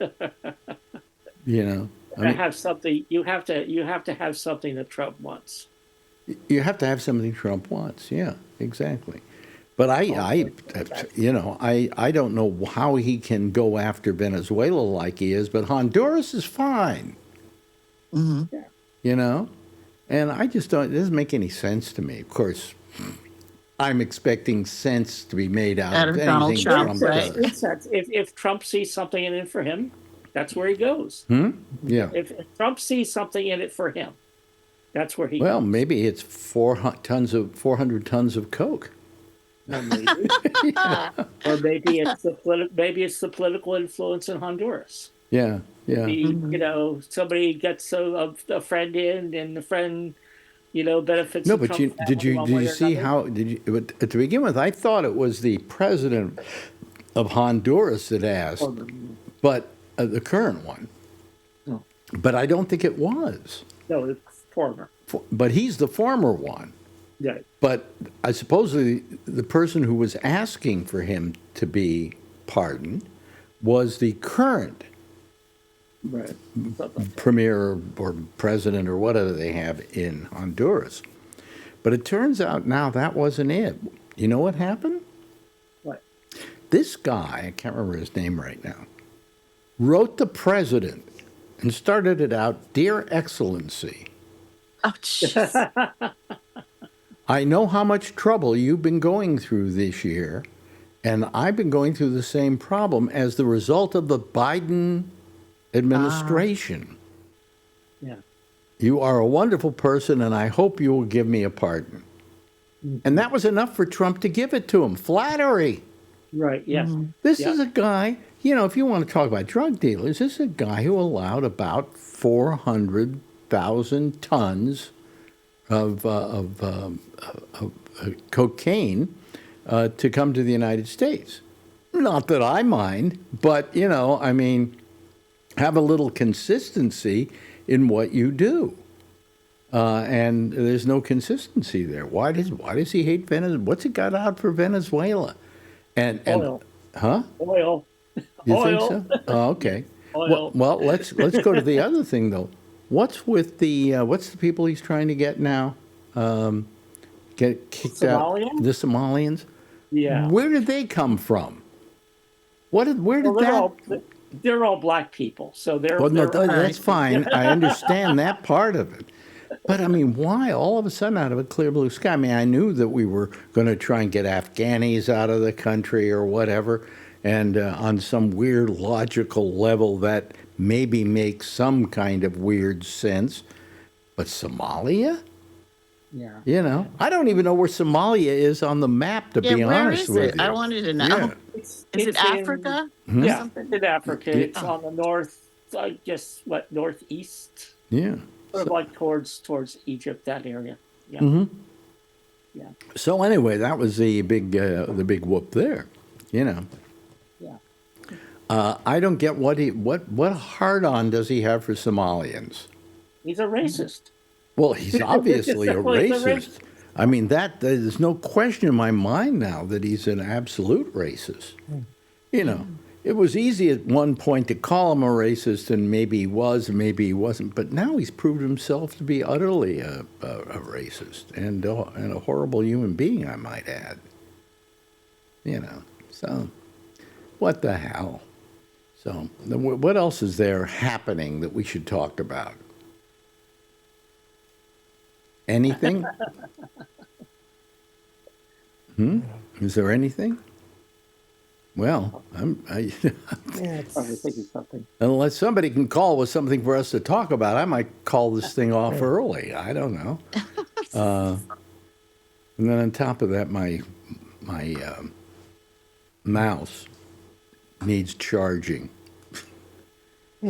You know, I mean, have something. You have to have something that Trump wants. you have to have something Trump wants. Yeah, exactly. But I don't know how he can go after Venezuela like he is, but Honduras is fine. Hmm. Yeah. You know, and I just don't. It doesn't make any sense to me. Of course, I'm expecting sense to be made out of Donald anything Trump, Trump right? does. If Trump sees something in it for him, that's where he goes. Yeah. If Trump sees something in it for him, that's where he Well, goes. maybe it's 400 tons of coke. Or maybe, or maybe it's the political influence in Honduras. Yeah, yeah. You know, somebody gets a friend in, and the friend, you know, benefits. No, the but Trump did family one you way or see another. how but to begin with? I thought it was the president of Honduras that asked, but the current one. No. But I don't think it was. No, it's former. But he's the former one. Yeah. But I suppose the person who was asking for him to be pardoned was the current Right. premier or president or whatever they have in Honduras. But it turns out now that wasn't it. You know what happened? What? This guy, I can't remember his name right now, wrote the president and started it out, "Dear Excellency, Oh, jeez. I know how much trouble you've been going through this year, and I've been going through the same problem as the result of the Biden administration. Yeah. You are a wonderful person, and I hope you will give me a pardon." And that was enough for Trump to give it to him. Flattery. Right. Yeah. This Yeah. is a guy, you know, if you want to talk about drug dealers, this is a guy who allowed about 400,000 tons of cocaine to come to the United States. Not that I mind, but, you know, I mean, have a little consistency in what you do. And there's no consistency there. Why does he hate Venezuela? What's he got out for Venezuela? And Oil. huh? Oil. You Oil. think so? Oh, okay. Oil. Well, let's go to the other thing though. What's with the what's the people he's trying to get now? Get kicked out. Somalians? The Somalians. Yeah. Where did they come from? Where did Well, that? they're all black people, so Well, no, they're that's fine. I understand that part of it. But I mean, why all of a sudden out of a clear blue sky? I mean, I knew that we were going to try and get Afghanis out of the country or whatever, and on some weird logical level that maybe makes some kind of weird sense. But Somalia? yeah. You know, I don't even know where Somalia is on the map, to Yeah, be where honest is with it? you. I wanted to know. Yeah. It's Is it it's in Africa? Hmm? yeah, something? it's in Africa. Yeah. It's on the north, I guess what northeast, Yeah. sort of like towards Egypt, that area. Yeah, yeah, So anyway, that was the big whoop there, you know. yeah. I don't get what hard on does he have for Somalians? He's a racist. Well, he's obviously a Simple, he's a racist. I mean, there's no question in my mind now that he's an absolute racist. You know, it was easy at one point to call him a racist, and maybe he was, and maybe he wasn't. But now he's proved himself to be utterly a racist and a horrible human being, I might add. You know, so what the hell? So, what else is there happening that we should talk about? Anything? Is there anything? Well, Probably thinking something. unless somebody can call with something for us to talk about, I might call this thing off early. I don't know. And then on top of that, my mouse needs charging.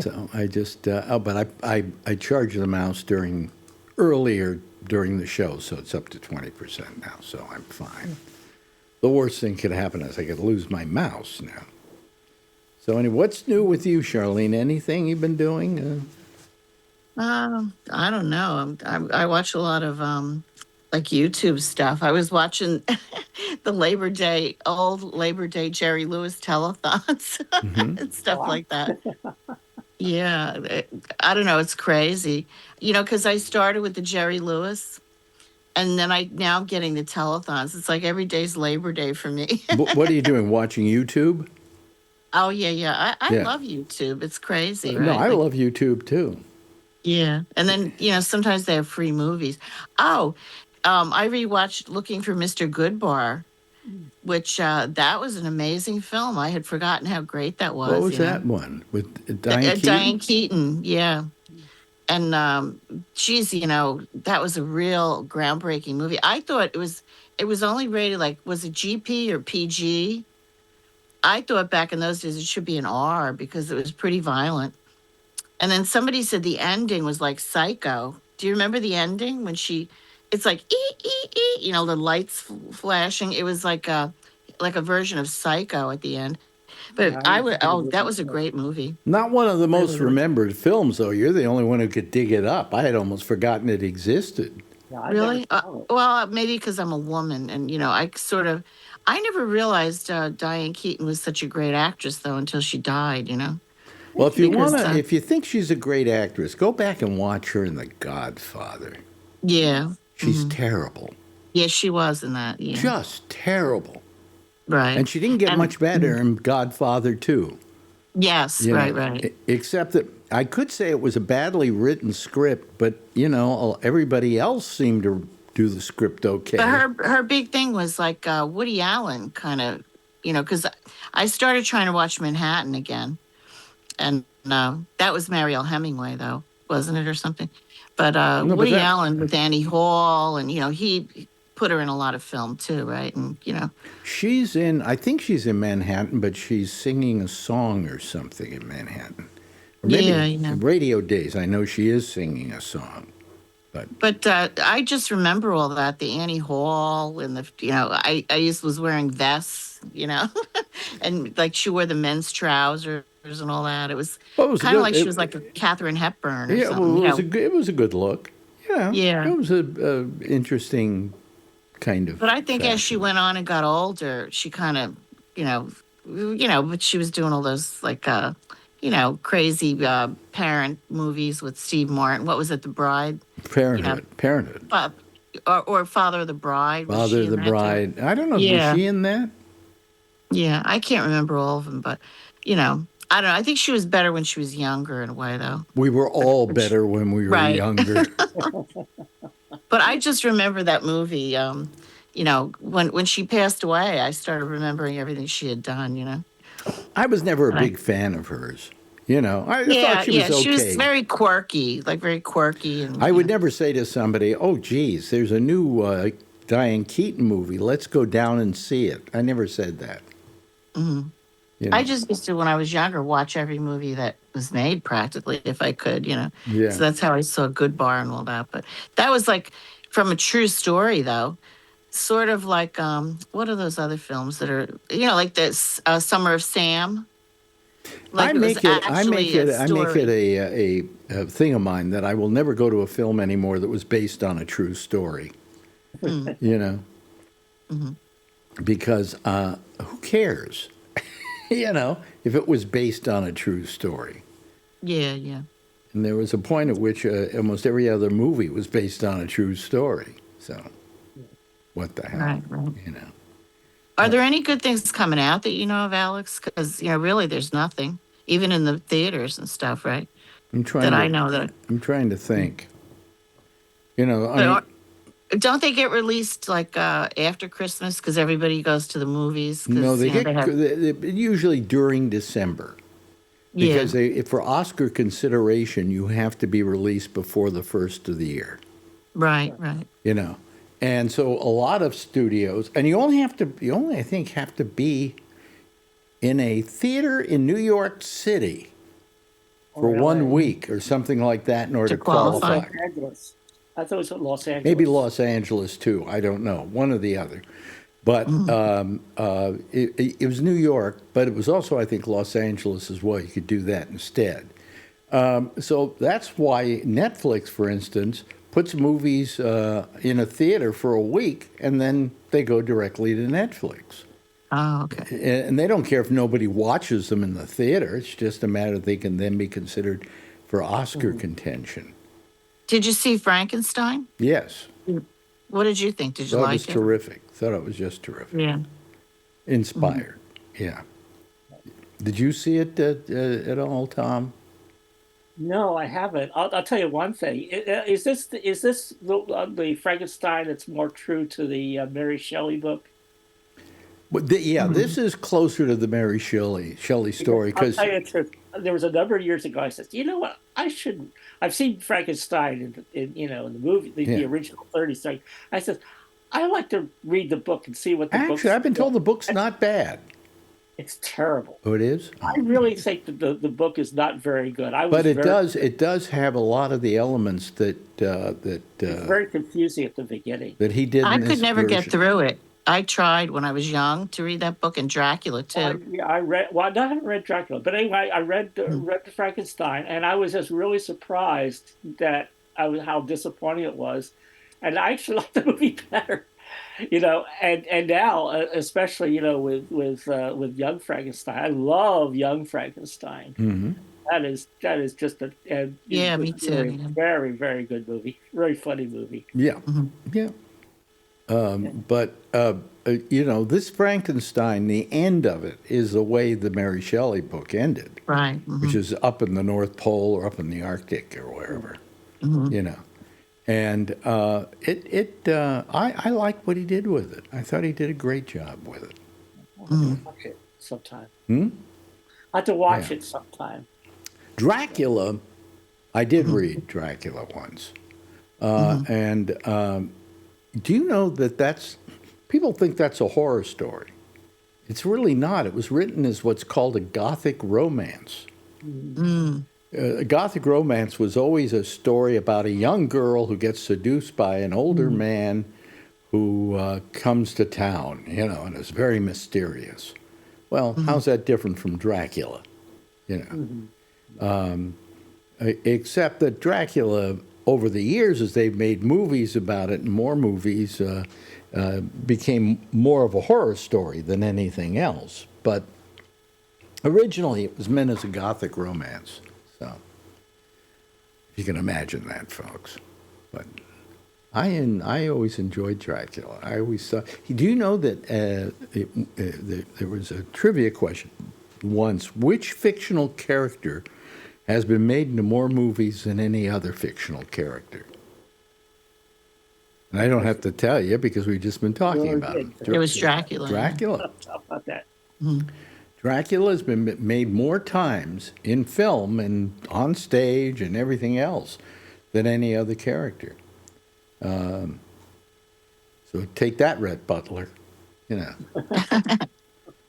So I just, but I charged the mouse earlier during the show, so it's up to 20% now, so I'm fine. The worst thing could happen is I could lose my mouse now. So anyway, what's new with you, Charlene? Anything you've been doing? I don't know. I watch a lot of like YouTube stuff. I was watching the old Labor Day Jerry Lewis telethons and stuff like that. Yeah, I don't know. It's crazy, because I started with the Jerry Lewis, and then now I'm getting the telethons. It's like every day's Labor Day for me. What are you doing? Watching YouTube? Oh yeah. I Yeah. love YouTube. It's crazy, No, right? I Like, love YouTube too. yeah, and then sometimes they have free movies. Oh, I rewatched Looking for Mr. Goodbar, which that was an amazing film. I had forgotten how great that was. What was that one with Diane Keaton? Diane Keaton, yeah. And geez, that was a real groundbreaking movie. I thought it was only rated like, was it GP or PG? I thought back in those days it should be an R because it was pretty violent. And then somebody said the ending was like Psycho. Do you remember the ending when it's like the lights flashing. It was like a version of Psycho at the end. But that was a great movie. Not one of the most Really? remembered films, though. You're the only one who could dig it up. I had almost forgotten it existed. Yeah, I Really? never saw it. Well, maybe because I'm a woman, and I never realized Diane Keaton was such a great actress though until she died. Well, Because, if you think she's a great actress, go back and watch her in The Godfather. Yeah. She's terrible. Yeah, she was in that. Yeah. Just terrible. Right. And she didn't get much better in Godfather 2. Yes. You know, Right. Except that I could say it was a badly written script, but, everybody else seemed to do the script okay. But her big thing was like Woody Allen kind of, because I started trying to watch Manhattan again. And that was Mariel Hemingway, though, wasn't it, or something? But No, Woody Allen with Annie Hall, and he put her in a lot of film too, right? And I think she's in Manhattan, but she's singing a song or something in Manhattan. Or maybe Yeah, Radio Days, I know she is singing a song. But I just remember all that, the Annie Hall and I was wearing vests, and like she wore the men's trousers and all that. It was kind of like she was like a Katharine Hepburn or something. Well, it was a good look. Yeah. It was a interesting kind of. But I think as she fashion. went on and got older, she kind of, but she was doing all those like, crazy parent movies with Steve Martin. What was it, The Bride? Parenthood. Or Father of the Bride. Was Father she of in the that too? Bride. I don't know. Yeah. Was she in that? Yeah, I can't remember all of them, but you know, I don't know. I think she was better when she was younger in a way, though. We were all When she- better when we were right. younger. But I just remember that movie. You know, when she passed away, I started remembering everything she had done. You know, I was never a and I big fan of hers. You know, I thought yeah, she yeah, was she was okay. very quirky, like very quirky, and I you would know, never say to somebody, "Oh, geez, there's a new Diane Keaton movie. Let's go down and see it." I never said that. mhm. You I know. just used to, when I was younger, watch every movie that was made practically, if I could, you know. Yeah. So that's how I saw Good Bar and all that. But that was like from a true story, though. Sort of like what are those other films that are, you know, like this Summer of Sam? I Like it was make it. I make actually a it. I make it story. a thing of mine that I will never go to a film anymore that was based on a true story. Mm, You know, mhm. because who cares? You know, if it was based on a true story. Yeah, yeah. And there was a point at which almost every other movie was based on a true story. So, what the hell? Right, right. You know. Are there any good things coming out that you know of, Alex? Because, you know, really there's nothing, even in the theaters and stuff, right? I'm That trying I to. know that. I'm trying to think. You know, I But mean, don't they get released like after Christmas because everybody goes to the movies? no, Because, you know, they have, usually during December yeah, because for Oscar consideration you have to be released before the first of the year. right, right. You know, and so a lot of studios, and you only I think have to be in a theater in New York City for Or 1 week or something like that in order To to qualify. qualify. Los Angeles. I thought it was Los Angeles. Maybe Los Angeles too. I don't know. One or the other. But Mhm. it was New York, but it was also, I think, Los Angeles as well. You could do that instead. So that's why Netflix, for instance, puts movies in a theater for a week and then they go directly to Netflix. Oh, okay. And they don't care if nobody watches them in the theater. It's just a matter they can then be considered for Oscar contention. Did you see Frankenstein? Yes. What did you think? Did you Thought it was like it? terrific. Thought it was just terrific. Yeah. Inspired. Yeah. Did you see it at all, Tom? No, I haven't. I'll tell you one thing. Is this the Frankenstein that's more true to the Mary Shelley book? But yeah, Mhm. this is closer to the Mary Shelley Because story I'll because tell you the truth. There was a number of years ago. I said, you know what? I shouldn't. I've seen Frankenstein in the movie, yeah. the original 30s thing. I said, I like to read the book and see what the Actually, book's I've been told the book's about. not bad. It's terrible. Oh, it is. I Oh. really think that the book is not very good. I But was very it does have a lot of the elements it's very confusing at the beginning. that he did I in could this never get version. through it. I tried when I was young to read that book and Dracula Well, too. I read. Well, I haven't read Dracula, but anyway, I Mm. read the Frankenstein, and I was just really surprised that how disappointing it was, and I actually liked the movie better, And now, especially with Young Frankenstein, I love Young Frankenstein. Hmm. That is just Yeah, was me too. really a Yeah. very very good movie, very funny movie. Yeah, Mhm. yeah. Yeah. But this Frankenstein, the end of it is the way the Mary Shelley book ended, Right. which Hmm. is up in the North Pole or up in the Arctic or wherever, Hmm. you know. And I like what he did with it. I thought he did a great job with it. I'll have to watch it sometime. Hmm? I have to watch Yeah. it sometime. Dracula, I did read Dracula once. Hmm. And do you know that people think that's a horror story? It's really not. It was written as what's called a Gothic romance. Mm. A Gothic romance was always a story about a young girl who gets seduced by an older man who comes to town, and is very mysterious. Well, how's that different from Dracula? You know, except that Dracula, over the years, as they've made movies about it and more movies, became more of a horror story than anything else. But originally, it was meant as a Gothic romance. So you can imagine that, folks. But I always enjoyed Dracula. I always thought. Do you know that there was a trivia question once? Which fictional character has been made into more movies than any other fictional character? And I don't have to tell you because we've just been talking about him. It was Dracula. Dracula. How about that? Dracula has been made more times in film and on stage and everything else than any other character. So take that, Rhett Butler. You know.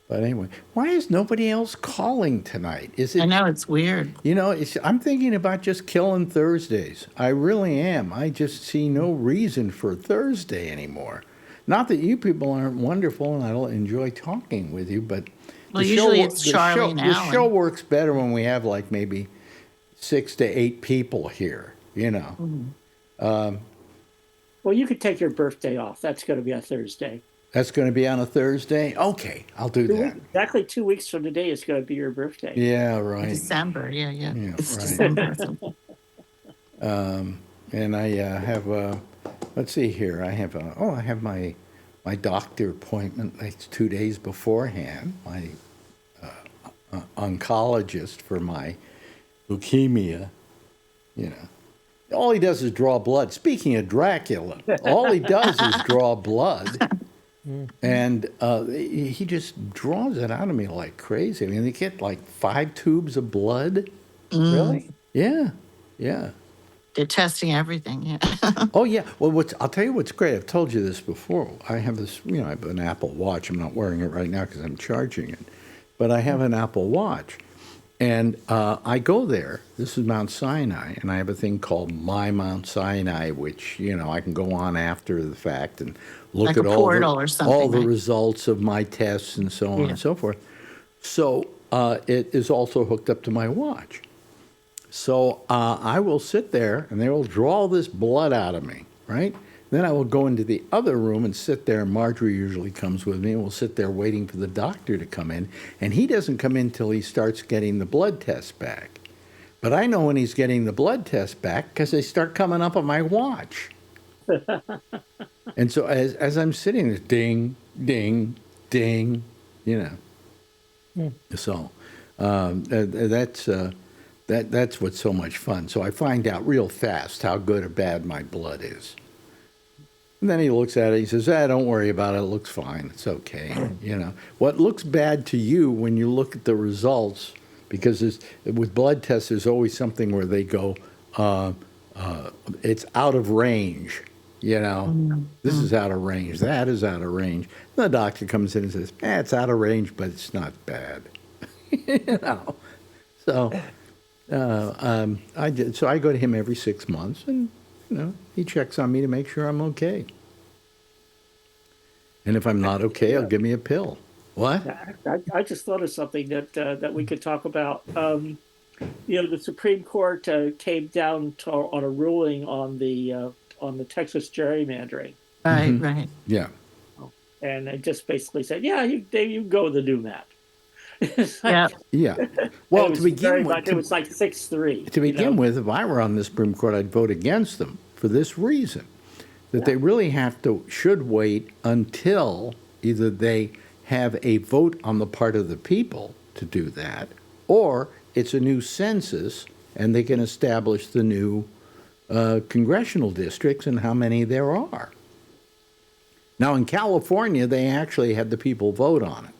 But anyway, why is nobody else calling tonight? Is it? I know, it's weird. You know, I'm thinking about just killing Thursdays. I really am. I just see no reason for Thursday anymore. Not that you people aren't wonderful and I don't enjoy talking with you, but Well, usually it's Charlie and the Alan. show works better when we have like maybe 6 to 8 people here, you know. Well, you could take your birthday off. That's going to be a Thursday. That's going to be on a Thursday? Okay, I'll do that. Exactly 2 weeks from today is going to be your birthday. Yeah, right. December, yeah. It's right. December. And I have let's see here. I have my doctor appointment. It's 2 days beforehand. My oncologist for my leukemia. You know, all he does is draw blood. Speaking of Dracula, all he does is draw blood. And he just draws it out of me like crazy. I mean, they get like 5 tubes of blood. Really? Yeah. They're testing everything, yeah. Oh, yeah. Well, I'll tell you what's great. I've told you this before. I have this, I have an Apple Watch. I'm not wearing it right now because I'm charging it. But I have an Apple Watch. And I go there. This is Mount Sinai. And I have a thing called My Mount Sinai, which, I can go on after the fact and look Like at a portal or something, all the right? results of my tests and so on and so forth. So it is also hooked up to my watch. So I will sit there, and they will draw all this blood out of me, right? Then I will go into the other room and sit there. Marjorie usually comes with me, and we'll sit there waiting for the doctor to come in. And he doesn't come in till he starts getting the blood tests back. But I know when he's getting the blood tests back because they start coming up on my watch. And so as I'm sitting there, ding, ding, ding, So that's what's so much fun. So I find out real fast how good or bad my blood is. And then he looks at it, he says, don't worry about it, it looks fine, it's okay. What looks bad to you when you look at the results, because with blood tests, there's always something where they go, it's out of range, This is out of range, that is out of range. And the doctor comes in and says, it's out of range, but it's not bad. So I go to him every 6 months, and he checks on me to make sure I'm okay. And if I'm not okay, he'll give me a pill. What? I just thought of something that we could talk about. The Supreme Court came down on a ruling on the Texas gerrymandering. Right. Yeah. And it just basically said, you go with the new map. Yeah. Well, to begin with, it was like 6-3. To begin with, if I were on the Supreme Court, I'd vote against them for this reason, that they really should wait until either they have a vote on the part of the people to do that, or it's a new census and they can establish the new congressional districts and how many there are. Now, in California, they actually had the people vote on it.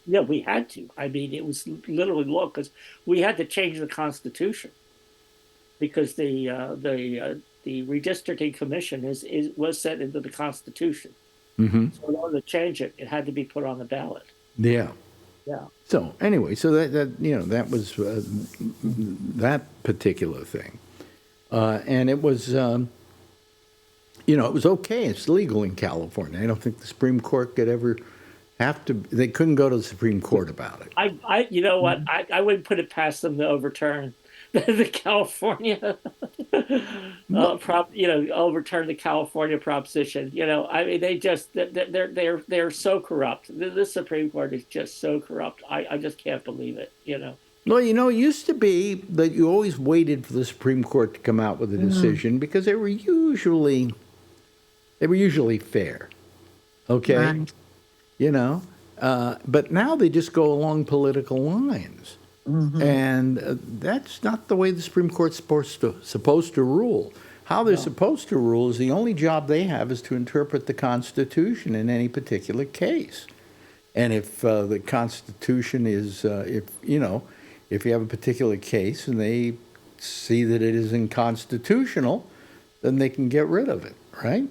Yeah, we had to. I mean, it was literally law because we had to change the Constitution because the redistricting commission was set into the Constitution. Mm-hmm. So in order to change it, it had to be put on the ballot. Yeah. Yeah. So anyway, so that was that particular thing, and it was it was okay. It's legal in California. I don't think the Supreme Court could ever. They couldn't go to the Supreme Court about it. I wouldn't put it past them to overturn the California overturn the California proposition. I mean, they're so corrupt. The Supreme Court is just so corrupt. I just can't believe it. Well, it used to be that you always waited for the Supreme Court to come out with a decision because they were usually They were usually fair. Okay? Right. You know? But now they just go along political lines. And that's not the way the Supreme Court's supposed to rule. How they're supposed to rule is the only job they have is to interpret the Constitution in any particular case. And if the Constitution is, if you have a particular case and they see that it is unconstitutional, then they can get rid of it, right?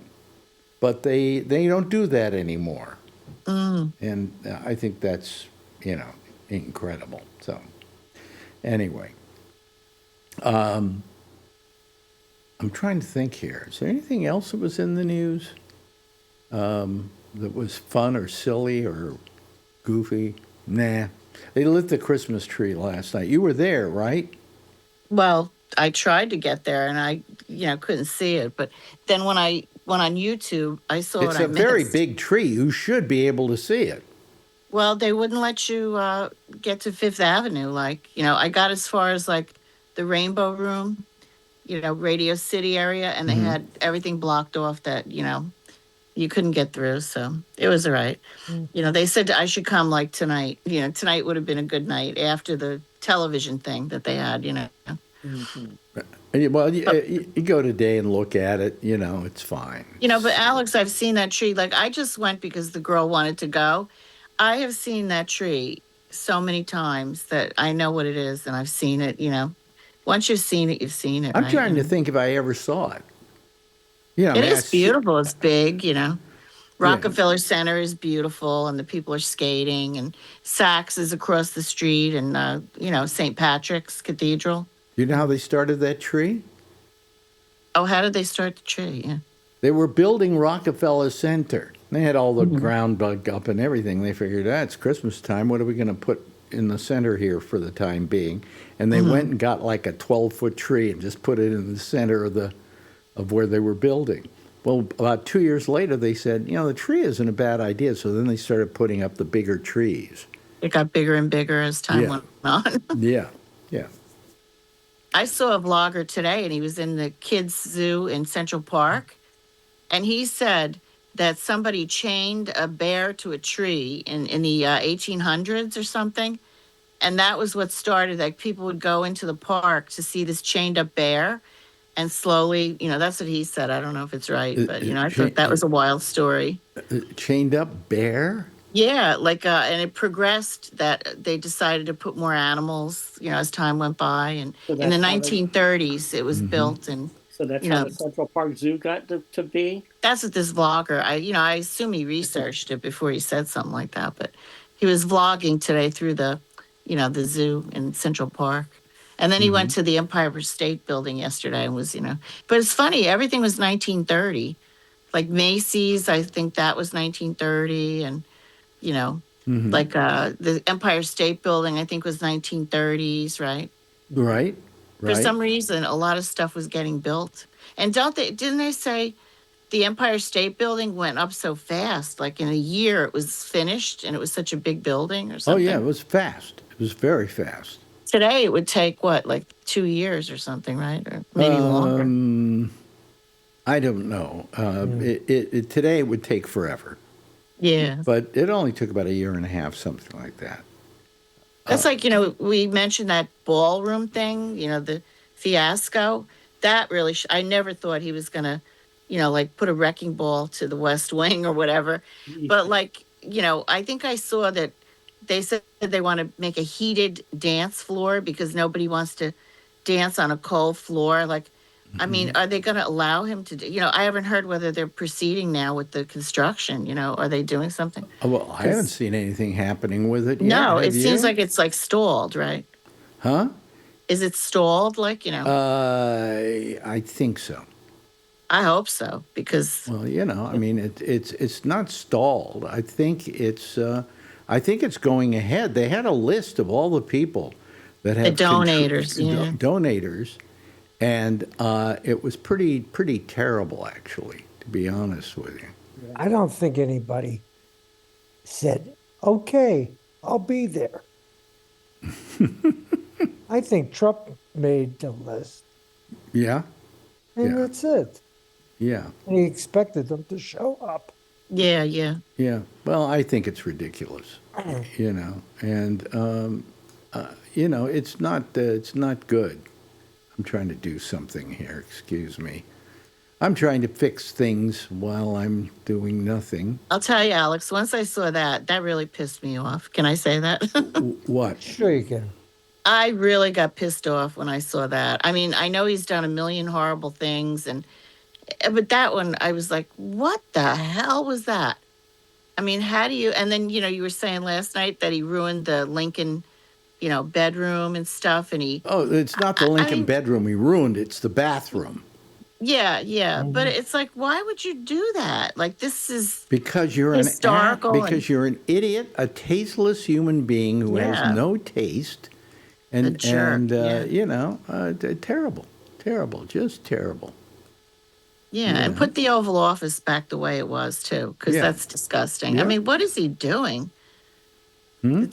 But they don't do that anymore. And I think that's, incredible. So anyway, I'm trying to think here. Is there anything else that was in the news that was fun or silly or goofy? Nah. They lit the Christmas tree last night. You were there, right? Well, I tried to get there and I, couldn't see it. But then when I went on YouTube, I saw It's what I a very missed. big tree. You should be able to see it. Well, they wouldn't let you get to Fifth Avenue. I got as far as the Rainbow Room, Radio City area, and they had everything blocked off that, you couldn't get through. So it was all right. They said I should come tonight. Tonight would have been a good night after the television thing that they had, Well, you go today and look at it, it's fine. But Alex, I've seen that tree. I just went because the girl wanted to go. I have seen that tree so many times that I know what it is and I've seen it, Once you've seen it, you've seen it. I'm right? trying to think if I ever saw it. It is beautiful. It's big, Rockefeller Center is beautiful and the people are skating and Saks is across the street and, St. Patrick's Cathedral. You know how they started that tree? Oh, how did they start the tree? Yeah. They were building Rockefeller Center. They had all the ground dug up and everything. They figured, it's Christmas time. What are we going to put in the center here for the time being? And they went and got a 12-foot tree and just put it in the center of where they were building. Well, about 2 years later, they said, the tree isn't a bad idea. So then they started putting up the bigger trees. It got bigger and bigger as time went on. Yeah. I saw a vlogger today, and he was in the kids' zoo in Central Park, and he said that somebody chained a bear to a tree in the 1800s or something, and that was what started. People would go into the park to see this chained-up bear, and slowly, that's what he said. I don't know if it's right, but, I thought that was a wild story. Chained-up bear? Yeah, and it progressed that they decided to put more animals, as time went by. And So in the that's how 1930s, it was built. And So that's how the Central Park Zoo got to be? that's what this vlogger, I assume he researched it before he said something like that. But he was vlogging today through the zoo in Central Park. And then he went to the Empire State Building yesterday and was, But it's funny, everything was 1930. Like Macy's, I think that was 1930. And the Empire State Building, I think was 1930s, right? Right. For some reason, a lot of stuff was getting built. And didn't they say the Empire State Building went up so fast? In a year, it was finished and it was such a big building or Oh, something? yeah, it was fast. It was very fast. Today, it would take, 2 years or something, right? Or maybe longer. I don't know. Today it would take forever. Yeah. But it only took about a year and a half, something like that. That's we mentioned that ballroom thing, the fiasco. That really, I never thought he was going to, put a wrecking ball to the West Wing or whatever. But I think I saw that they said they want to make a heated dance floor because nobody wants to dance on a cold floor. I mean, are they going to allow him to do, I haven't heard whether they're proceeding now with the construction, are they doing something? Oh, well, I haven't seen anything happening with it yet. No, it Have seems you? like it's stalled, right? Huh? Is it stalled? I think so. I hope so because. Well, I mean, it's not stalled. I think it's going ahead. They had a list of all the people that have The donators, donators, and it was pretty terrible, actually, to be honest with you. I don't think anybody said, okay, I'll be there. I think Trump made the list, Yeah. and Yeah. that's it. Yeah. And he expected them to show up. Yeah, yeah. Yeah. Well, I think it's ridiculous, you know, and you know, it's not good. I'm trying to do something here. Excuse me. I'm trying to fix things while I'm doing nothing. I'll tell you, Alex, once I saw that, that really pissed me off. Can I say that? What? Sure you can. I really got pissed off when I saw that. I mean, I know he's done a million horrible things and but that one I was like, what the hell was that? I mean, how do you and then, you were saying last night that he ruined the Lincoln, bedroom and stuff and he Oh, it's not the I Lincoln mean, bedroom he ruined. It's the bathroom. yeah, yeah, but Mhm. it's like why would you do that? Like this is Because you're historical and because you're an idiot, a tasteless human being who has yeah, no taste, a and jerk. Yeah. you know, terrible, terrible, just terrible. Yeah, You and know, put the Oval Office back the way it was too, because yeah, that's disgusting. I yeah. mean, what is he doing? Hmm?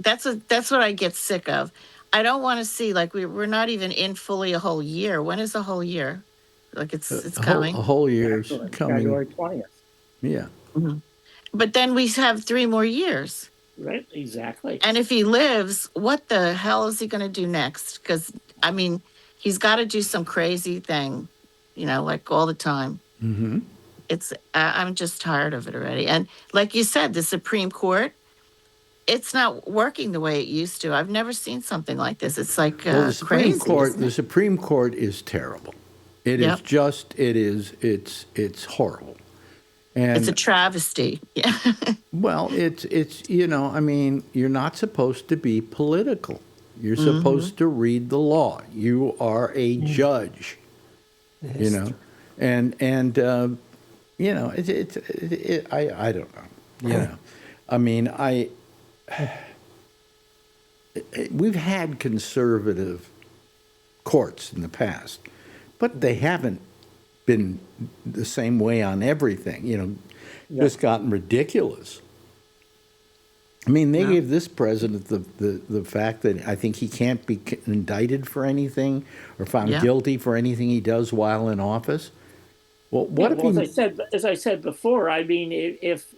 That's what I get sick of. I don't want to see like we're not even in fully a whole year. When is the whole year? Like it's A coming. whole year's January, coming. January 20th. Yeah. Mhm. But then we have 3 more years. Right? Exactly. And if he lives, what the hell is he going to do next? Because I mean, he's got to do some crazy thing, like all the time. Mm-hmm. I'm just tired of it already. And like you said, the Supreme Court, it's not working the way it used to. I've never seen something like this. It's like Well, crazy, isn't The it? Supreme Court is terrible. It is Yep. just, it's horrible. It's a And travesty. Yeah. well, you know, I mean, you're not supposed to be political. You're Hmm. supposed to read the law. You are a judge, The you know, history. and you know, I don't know, you know, I mean, we've had conservative courts in the past, but they haven't been the same way on everything, you know, just gotten ridiculous. I mean, they No. gave this president the fact that I think he can't be indicted for anything or found Yeah. guilty for anything he does while in office. Well, Yeah, what if well, he? as I said before, I mean, if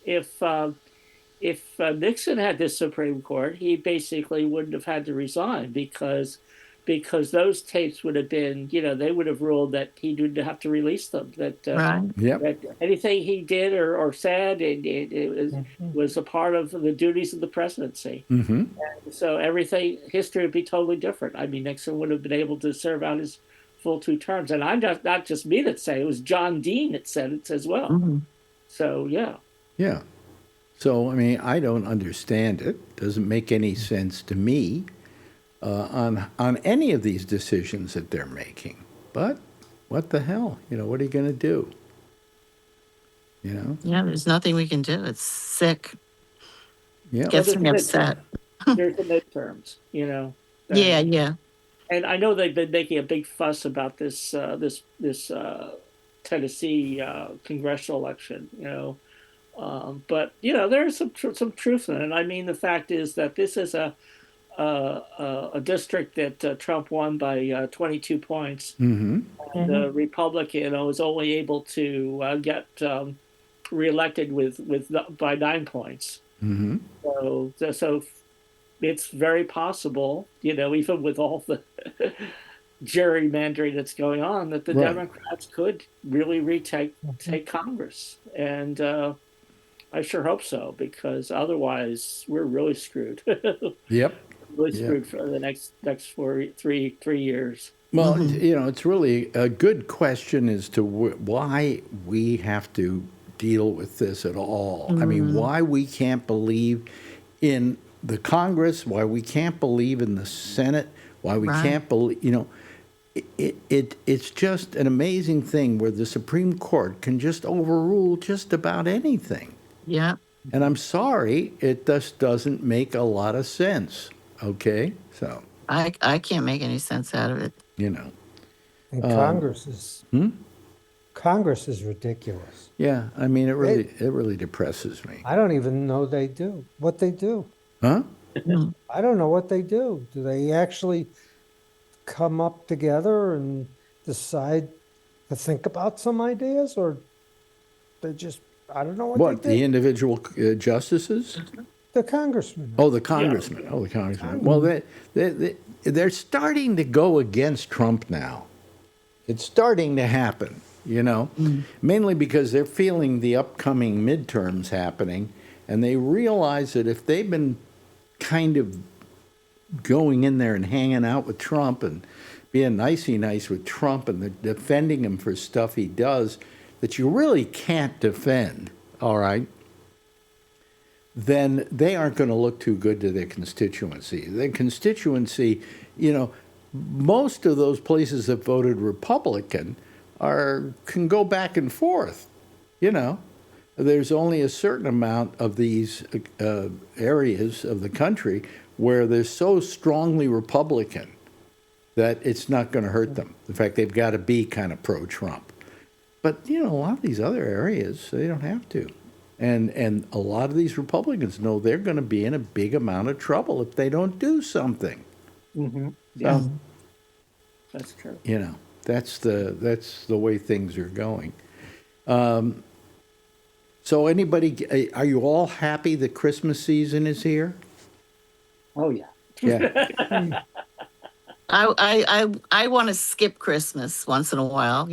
Nixon had this Supreme Court, he basically wouldn't have had to resign because those tapes would have been, they would have ruled that he didn't have to release them. Right. Yep. That anything he did or said, Mhm. was a part of the duties of the presidency. Mm-hmm. So everything history would be totally different. I mean, Nixon would have been able to serve out his full 2 terms, and I'm not just me that say it was John Dean that said it as well. Hmm. So yeah. Yeah. So I mean, I don't understand it. Doesn't make any sense to me on any of these decisions that they're making. But what the hell? You know, what are you going to do? You know? Yeah, there's nothing we can do. It's sick. Yeah. Well, Gets me upset. there's the midterms, Yeah, and yeah. I know they've been making a big fuss about this Tennessee congressional election, but there's some truth in it. I mean, the fact is that this is a district that Trump won by 22 points. Mm-hmm. The Republican was only able to get reelected by 9 points. Mm-hmm. So it's very possible, even with all the gerrymandering that's going on, that the Right. Democrats could really take Congress, and I sure hope so, because otherwise we're really screwed. Yep. Really Yep. screwed for the next 3 years. Well, Hmm. you know, it's really a good question as to why we have to deal with this at all. I mean, Hmm. why we can't believe in the Congress, why we can't believe in the Senate, why we Right. can't believe, you know, it's just an amazing thing where the Supreme Court can just overrule just about anything. Yeah. And I'm sorry, it just doesn't make a lot of sense. Okay? So, I can't make any sense out of it. you know. And Hmm? Congress is ridiculous. Yeah, I mean, it really depresses me. I don't even know what they do. Huh? Mhm. I don't know what they do. Do they actually come up together and decide to think about some ideas, or they just, I don't know what What, they the did. individual justices? The congressman. Oh, the congressman. Oh, the congressman. Well, they're starting to go against Trump now. It's starting to happen, mainly because they're feeling the upcoming midterms happening, and they realize that if they've been kind of going in there and hanging out with Trump and being nicey nice with Trump and defending him for stuff he does that you really can't defend, all right, then they aren't going to look too good to their constituency. Their constituency, most of those places that voted Republican can go back and forth, There's only a certain amount of these areas of the country where they're so strongly Republican that it's not going to hurt them. In fact, they've got to be kind of pro-Trump. But, a lot of these other areas, they don't have to. And a lot of these Republicans know they're going to be in a big amount of trouble if they don't do something. Mm-hmm. Yeah, So, that's true. that's the way things are going. So are you all happy that Christmas season is here? Oh yeah. Yeah. I want to skip Christmas once in a while,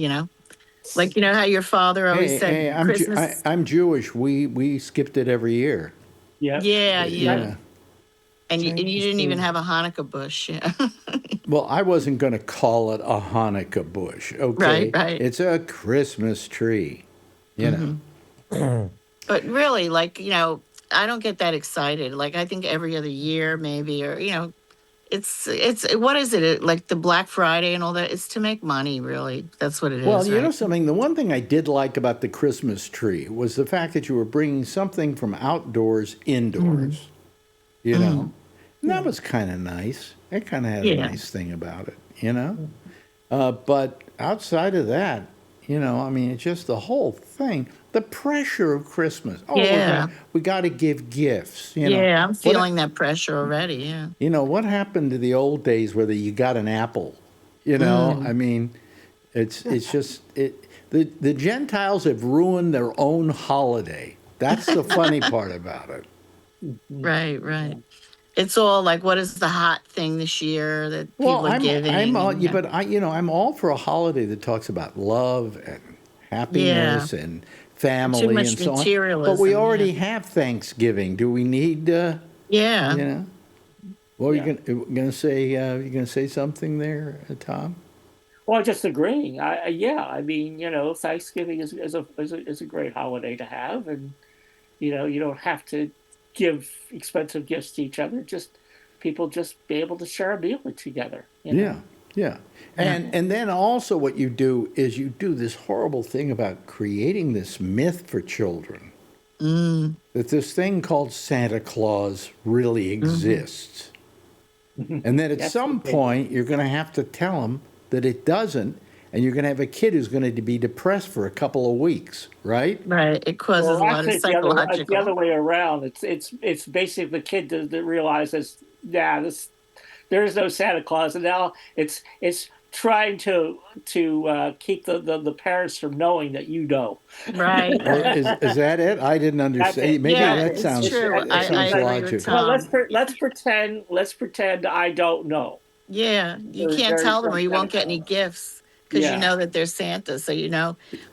Like, how your father always said Hey, Christmas. I'm Jewish. We skipped it every year. Yeah. Yeah. And you Chinese didn't even food. have a Hanukkah bush. Yeah. Well, I wasn't going to call it a Hanukkah bush, okay? Right. It's a Christmas tree, But really, I don't get that excited. Like, I think every other year, maybe, or, it's what is it? Like the Black Friday and all that? It's to make money, really. That's what it is. Well, you know right? something? The one thing I did like about the Christmas tree was the fact that you were bringing something from outdoors indoors, And that was kind of nice. It kind of had a nice thing about it, But outside of that, it's just the whole thing. The pressure of Christmas. Oh, Yeah. we got to give gifts. Yeah, I'm What- feeling that pressure already. Yeah. What happened to the old days where you got an apple? It's just the Gentiles have ruined their own holiday. That's the funny part about it. Right. It's all like, what is the hot thing this year that people are giving? I'm all, and, but I'm all for a holiday that talks about love and happiness and family much and so on. But materialism, we already have Thanksgiving. Do we need? Yeah. Well, you're gonna say you gonna say something there, Tom? Well, just agreeing. Thanksgiving is a great holiday to have, and you don't have to give expensive gifts to each other. Just people just be able to share a meal together. Yeah. And then also what you do is you do this horrible thing about creating this myth for children that this thing called Santa Claus really exists. And then at some point you're going to have to tell them that it doesn't, and you're going to have a kid who's going to be depressed for a couple of weeks, right? Right. It causes a lot of It's the psychological. other way around. It's basically the kid that realizes, there is no Santa Claus, and now it's trying to keep the parents from knowing that you know. Right. Is that it? I didn't understand. Maybe Yeah, that it's sounds, true. that sounds I agree with logical. Tom. Well, let's pretend I don't know. Yeah. You Very, can't very tell them or you Santa won't get any Claus. gifts because Yeah. you know that they're Santa. So,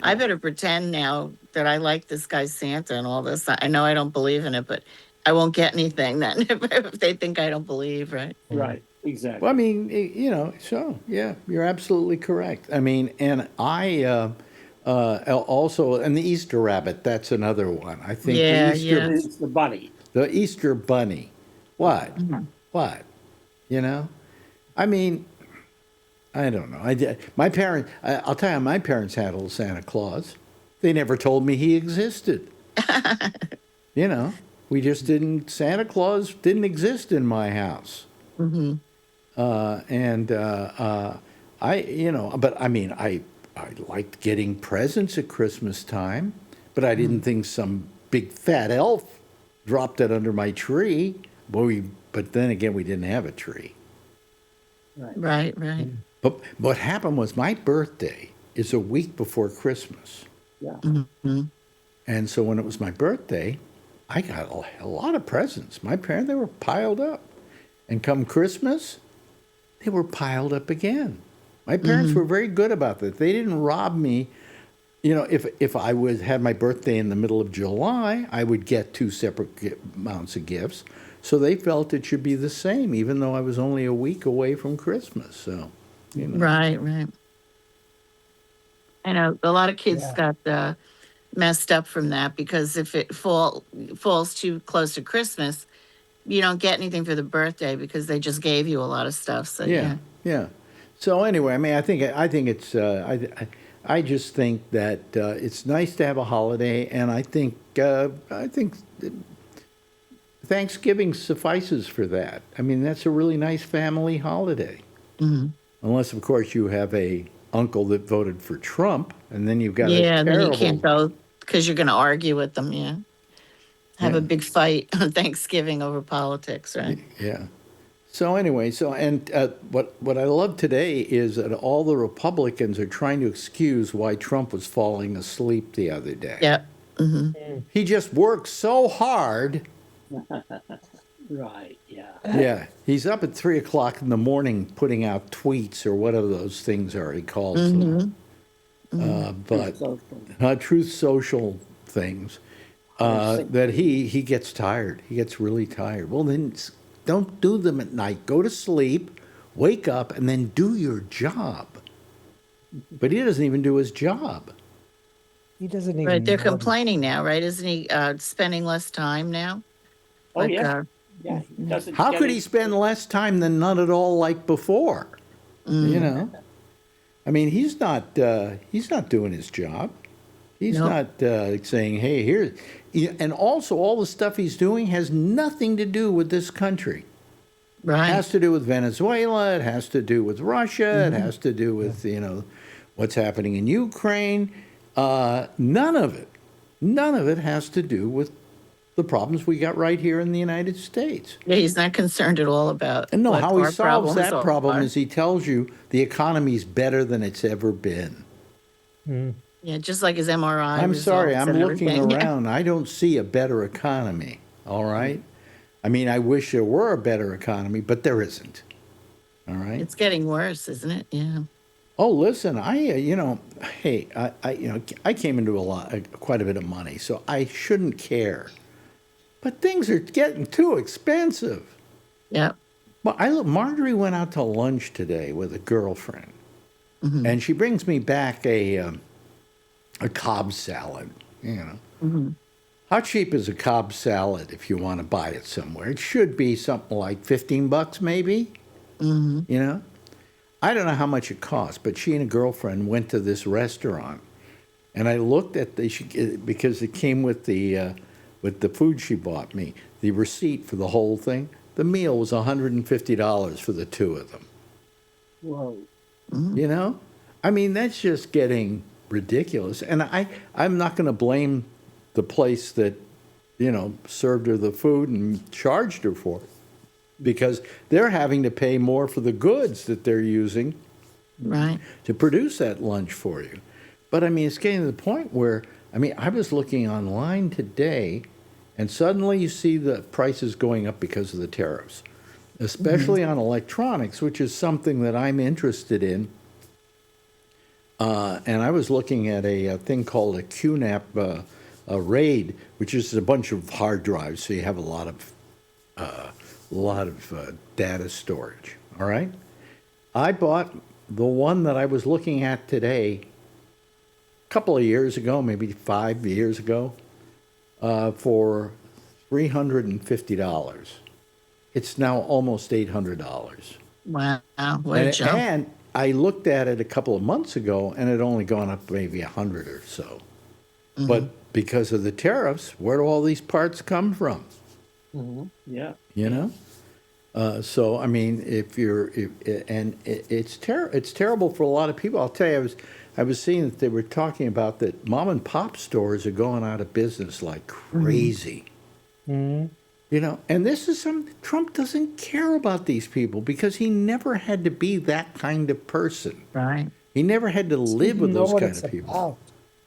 I better pretend now that I like this guy's Santa and all this. I know I don't believe in it, but I won't get anything then if they think I don't believe, right? Right. Exactly. Well, so yeah, you're absolutely correct. And I also, and the Easter rabbit, that's another one. I think Yeah, the Easter, It's the bunny. the Easter bunny. What? What? I don't know. My parents, I'll tell you, my parents had old Santa Claus. They never told me he existed. We just didn't, Santa Claus didn't exist in my house. I liked getting presents at Christmas time, but I didn't think some big fat elf dropped it under my tree. But then again, we didn't have a tree. Right. But what happened was my birthday is a week before Christmas. Yeah. And so when it was my birthday, I got a lot of presents. My parents, they were piled up. And come Christmas, they were piled up again. My parents were very good about that. They didn't rob me. You know, if I had my birthday in the middle of July, I would get two separate amounts of gifts. So they felt it should be the same, even though I was only a week away from Christmas. So, you know. Right, right. I know a lot of kids Yeah. got messed up from that because if it falls too close to Christmas, you don't get anything for the birthday because they just gave you a lot of stuff. So Yeah, yeah. So anyway, I mean, I think it's I just think that it's nice to have a holiday, and I think Thanksgiving suffices for that. I mean, that's a really nice family holiday. Unless, of course, you have a uncle that voted for Trump, and then you've got a yeah, and then you terrible. can't go because you're going to argue with them. Yeah, have Yeah. a big fight on Thanksgiving over politics, right? Yeah. So anyway, what I love today is that all the Republicans are trying to excuse why Trump was falling asleep the other day. Yeah. He just worked so hard. Right. Yeah. Yeah, he's up at 3:00 in the morning putting out tweets or whatever those things are he calls them. But Truth Social things. That he gets tired. He gets really tired. Well, then don't do them at night. Go to sleep, wake up, and then do your job. But he doesn't even do his job. He doesn't even. Right. They're know. complaining now, right? Isn't he spending less time now? Oh, yeah. uh, Yeah. He doesn't How get could it. he spend less time than none at all like before? You know, I mean, he's not doing his job. He's Nope. not saying, "Hey, here," and also all the stuff he's doing has nothing to do with this country. It right. has to do with Venezuela. It has to do with Russia. It has to do with what's happening in Ukraine. None of it has to do with the problems we got right here in the United States. Yeah, he's not concerned at all about. And no, what how he our solves problems that problem are. is he tells you the economy's better than it's ever been. Yeah, just like his MRI. I'm sorry, results I'm and looking everything. Yeah. around. I don't see a better economy, all right? I mean, I wish there were a better economy, but there isn't, all right? It's getting worse, isn't it? Yeah. Oh, listen, hey, I came into quite a bit of money, so I shouldn't care. But things are getting too expensive. Yeah. Well, Marjorie went out to lunch today with a girlfriend, and she brings me back a Cobb salad. You know, how cheap is a Cobb salad if you want to buy it somewhere? It should be something like $15, maybe. You know, I don't know how much it costs, but she and a girlfriend went to this restaurant, and I looked at because it came with the food she bought me, the receipt for the whole thing. The meal was $150 for the two of them. Whoa. You know? I mean, that's just getting ridiculous. And I'm not going to blame the place that, served her the food and charged her for it, because they're having to pay more for the goods that they're using Right. to produce that lunch for you. But I mean, it's getting to the point where, I was looking online today, and suddenly you see the prices going up because of the tariffs, especially on electronics, which is something that I'm interested in. And I was looking at a thing called a QNAP RAID, which is a bunch of hard drives, so you have a lot of data storage. All right, I bought the one that I was looking at today a couple of years ago, maybe 5 years ago, for $350. It's now almost $800. Wow. What a jump. And I looked at it a couple of months ago, and it had only gone up maybe 100 or so. But because of the tariffs, where do all these parts come from? Yeah. You know? So I mean, it's terrible for a lot of people. I'll tell you, I was seeing that they were talking about that mom and pop stores are going out of business like crazy. You know, and this is Trump doesn't care about these people because he never had to be that kind of person. Right. He never had to live with know those what kind it's of people. about.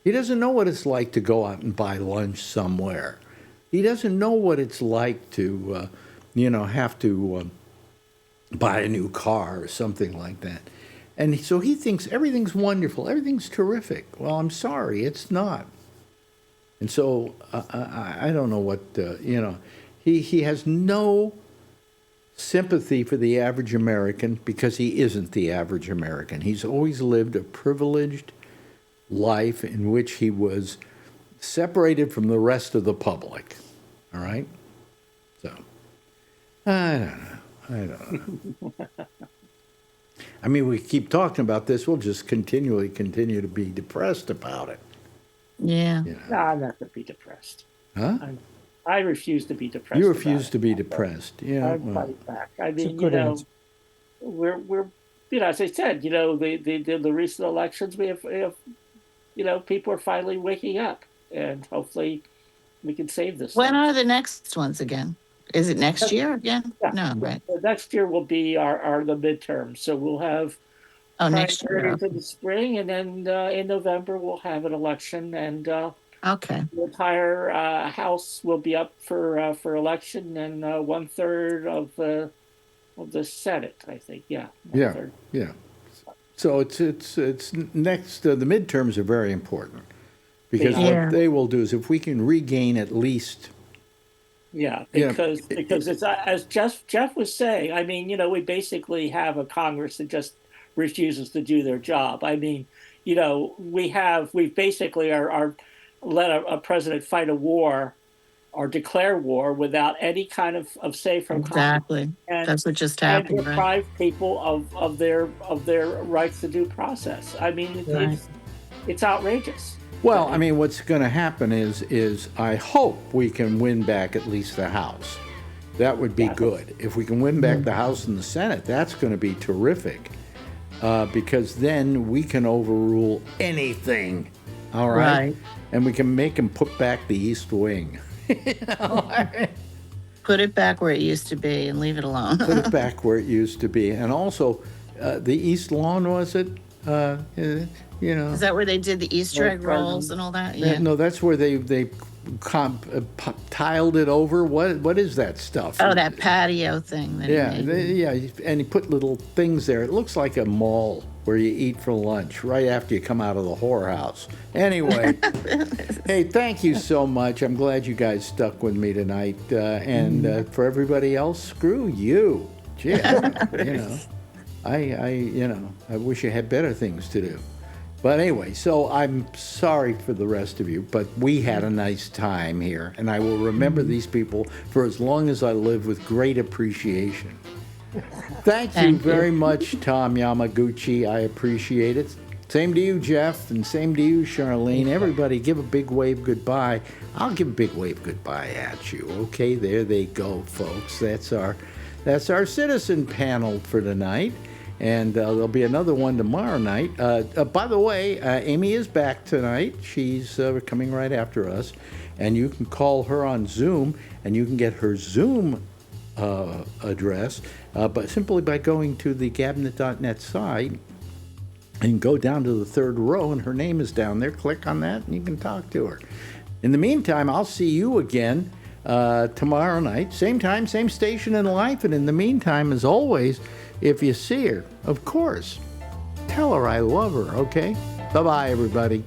He doesn't know what it's like to go out and buy lunch somewhere. He doesn't know what it's like to, have to buy a new car or something like that. And so he thinks everything's wonderful, everything's terrific. Well, I'm sorry, it's not. And so I don't know what, he has no sympathy for the average American because he isn't the average American. He's always lived a privileged life in which he was separated from the rest of the public. All right? So, I don't know. I mean, we keep talking about this. We'll just continue to be depressed about it. Yeah. You know? No, I'm not going to be depressed. Huh? I refuse to be depressed. You refuse to be depressed. Yeah. I'm Well, fighting back. I It's a mean, good answer. we're as I said, the recent elections, we have, people are finally waking up, and hopefully we can save this. When thing. are the next ones again? Is it next year again? Yeah. No, right. The next year will be our the midterms, so we'll have Next year. primaries in the spring, and then in November we'll have an election, and Okay. the entire House will be up for election, and 1/3 of the Senate, I think. Yeah. yeah. 1/3. Yeah. So it's next. The midterms are very important because Yeah. what they will do is if we can regain at least. Yeah, Yeah. because it's as Jeff was saying. I mean, we basically have a Congress that just refuses to do their job. I mean, we basically are let a president fight a war or declare war without any kind of say from Congress, Exactly. and That's what just and happened, right? deprive people of their rights to due process. I mean, Right. it's outrageous. Well, I mean, what's going to happen is I hope we can win back at least the House. That would be good. If we can win back the House and the Senate, that's going to be terrific. Because then we can overrule anything, all right? Right. And we can make them put back the East Wing. Put it back where it used to be and leave it alone. Put it back where it used to be. And also, the East Lawn, was it? Is that where they did the Easter egg rolls and all that? Yeah. No, that's where they tiled it over. What is that stuff? Oh, that patio thing. That he Yeah, made. and he put little things there. It looks like a mall where you eat for lunch right after you come out of the whorehouse. Anyway, hey, thank you so much. I'm glad you guys stuck with me tonight. And for everybody else, screw you. Gee, I wish you had better things to do. But anyway, so I'm sorry for the rest of you, but we had a nice time here, and I will remember these people for as long as I live with great appreciation. Thank you very much, Tom Yamaguchi. I appreciate it. Same to you, Jeff, and same to you, Charlene. Everybody give a big wave goodbye. I'll give a big wave goodbye at you. Okay, there they go, folks. That's our citizen panel for tonight. And there'll be another one tomorrow night. By the way, Amy is back tonight. She's coming right after us. And you can call her on Zoom, and you can get her Zoom address but simply by going to the gabnet.net site and go down to the third row, and her name is down there. Click on that, and you can talk to her. In the meantime, I'll see you again tomorrow night. Same time, same station in life. And in the meantime, as always, if you see her, of course, tell her I love her, okay? Bye-bye, everybody.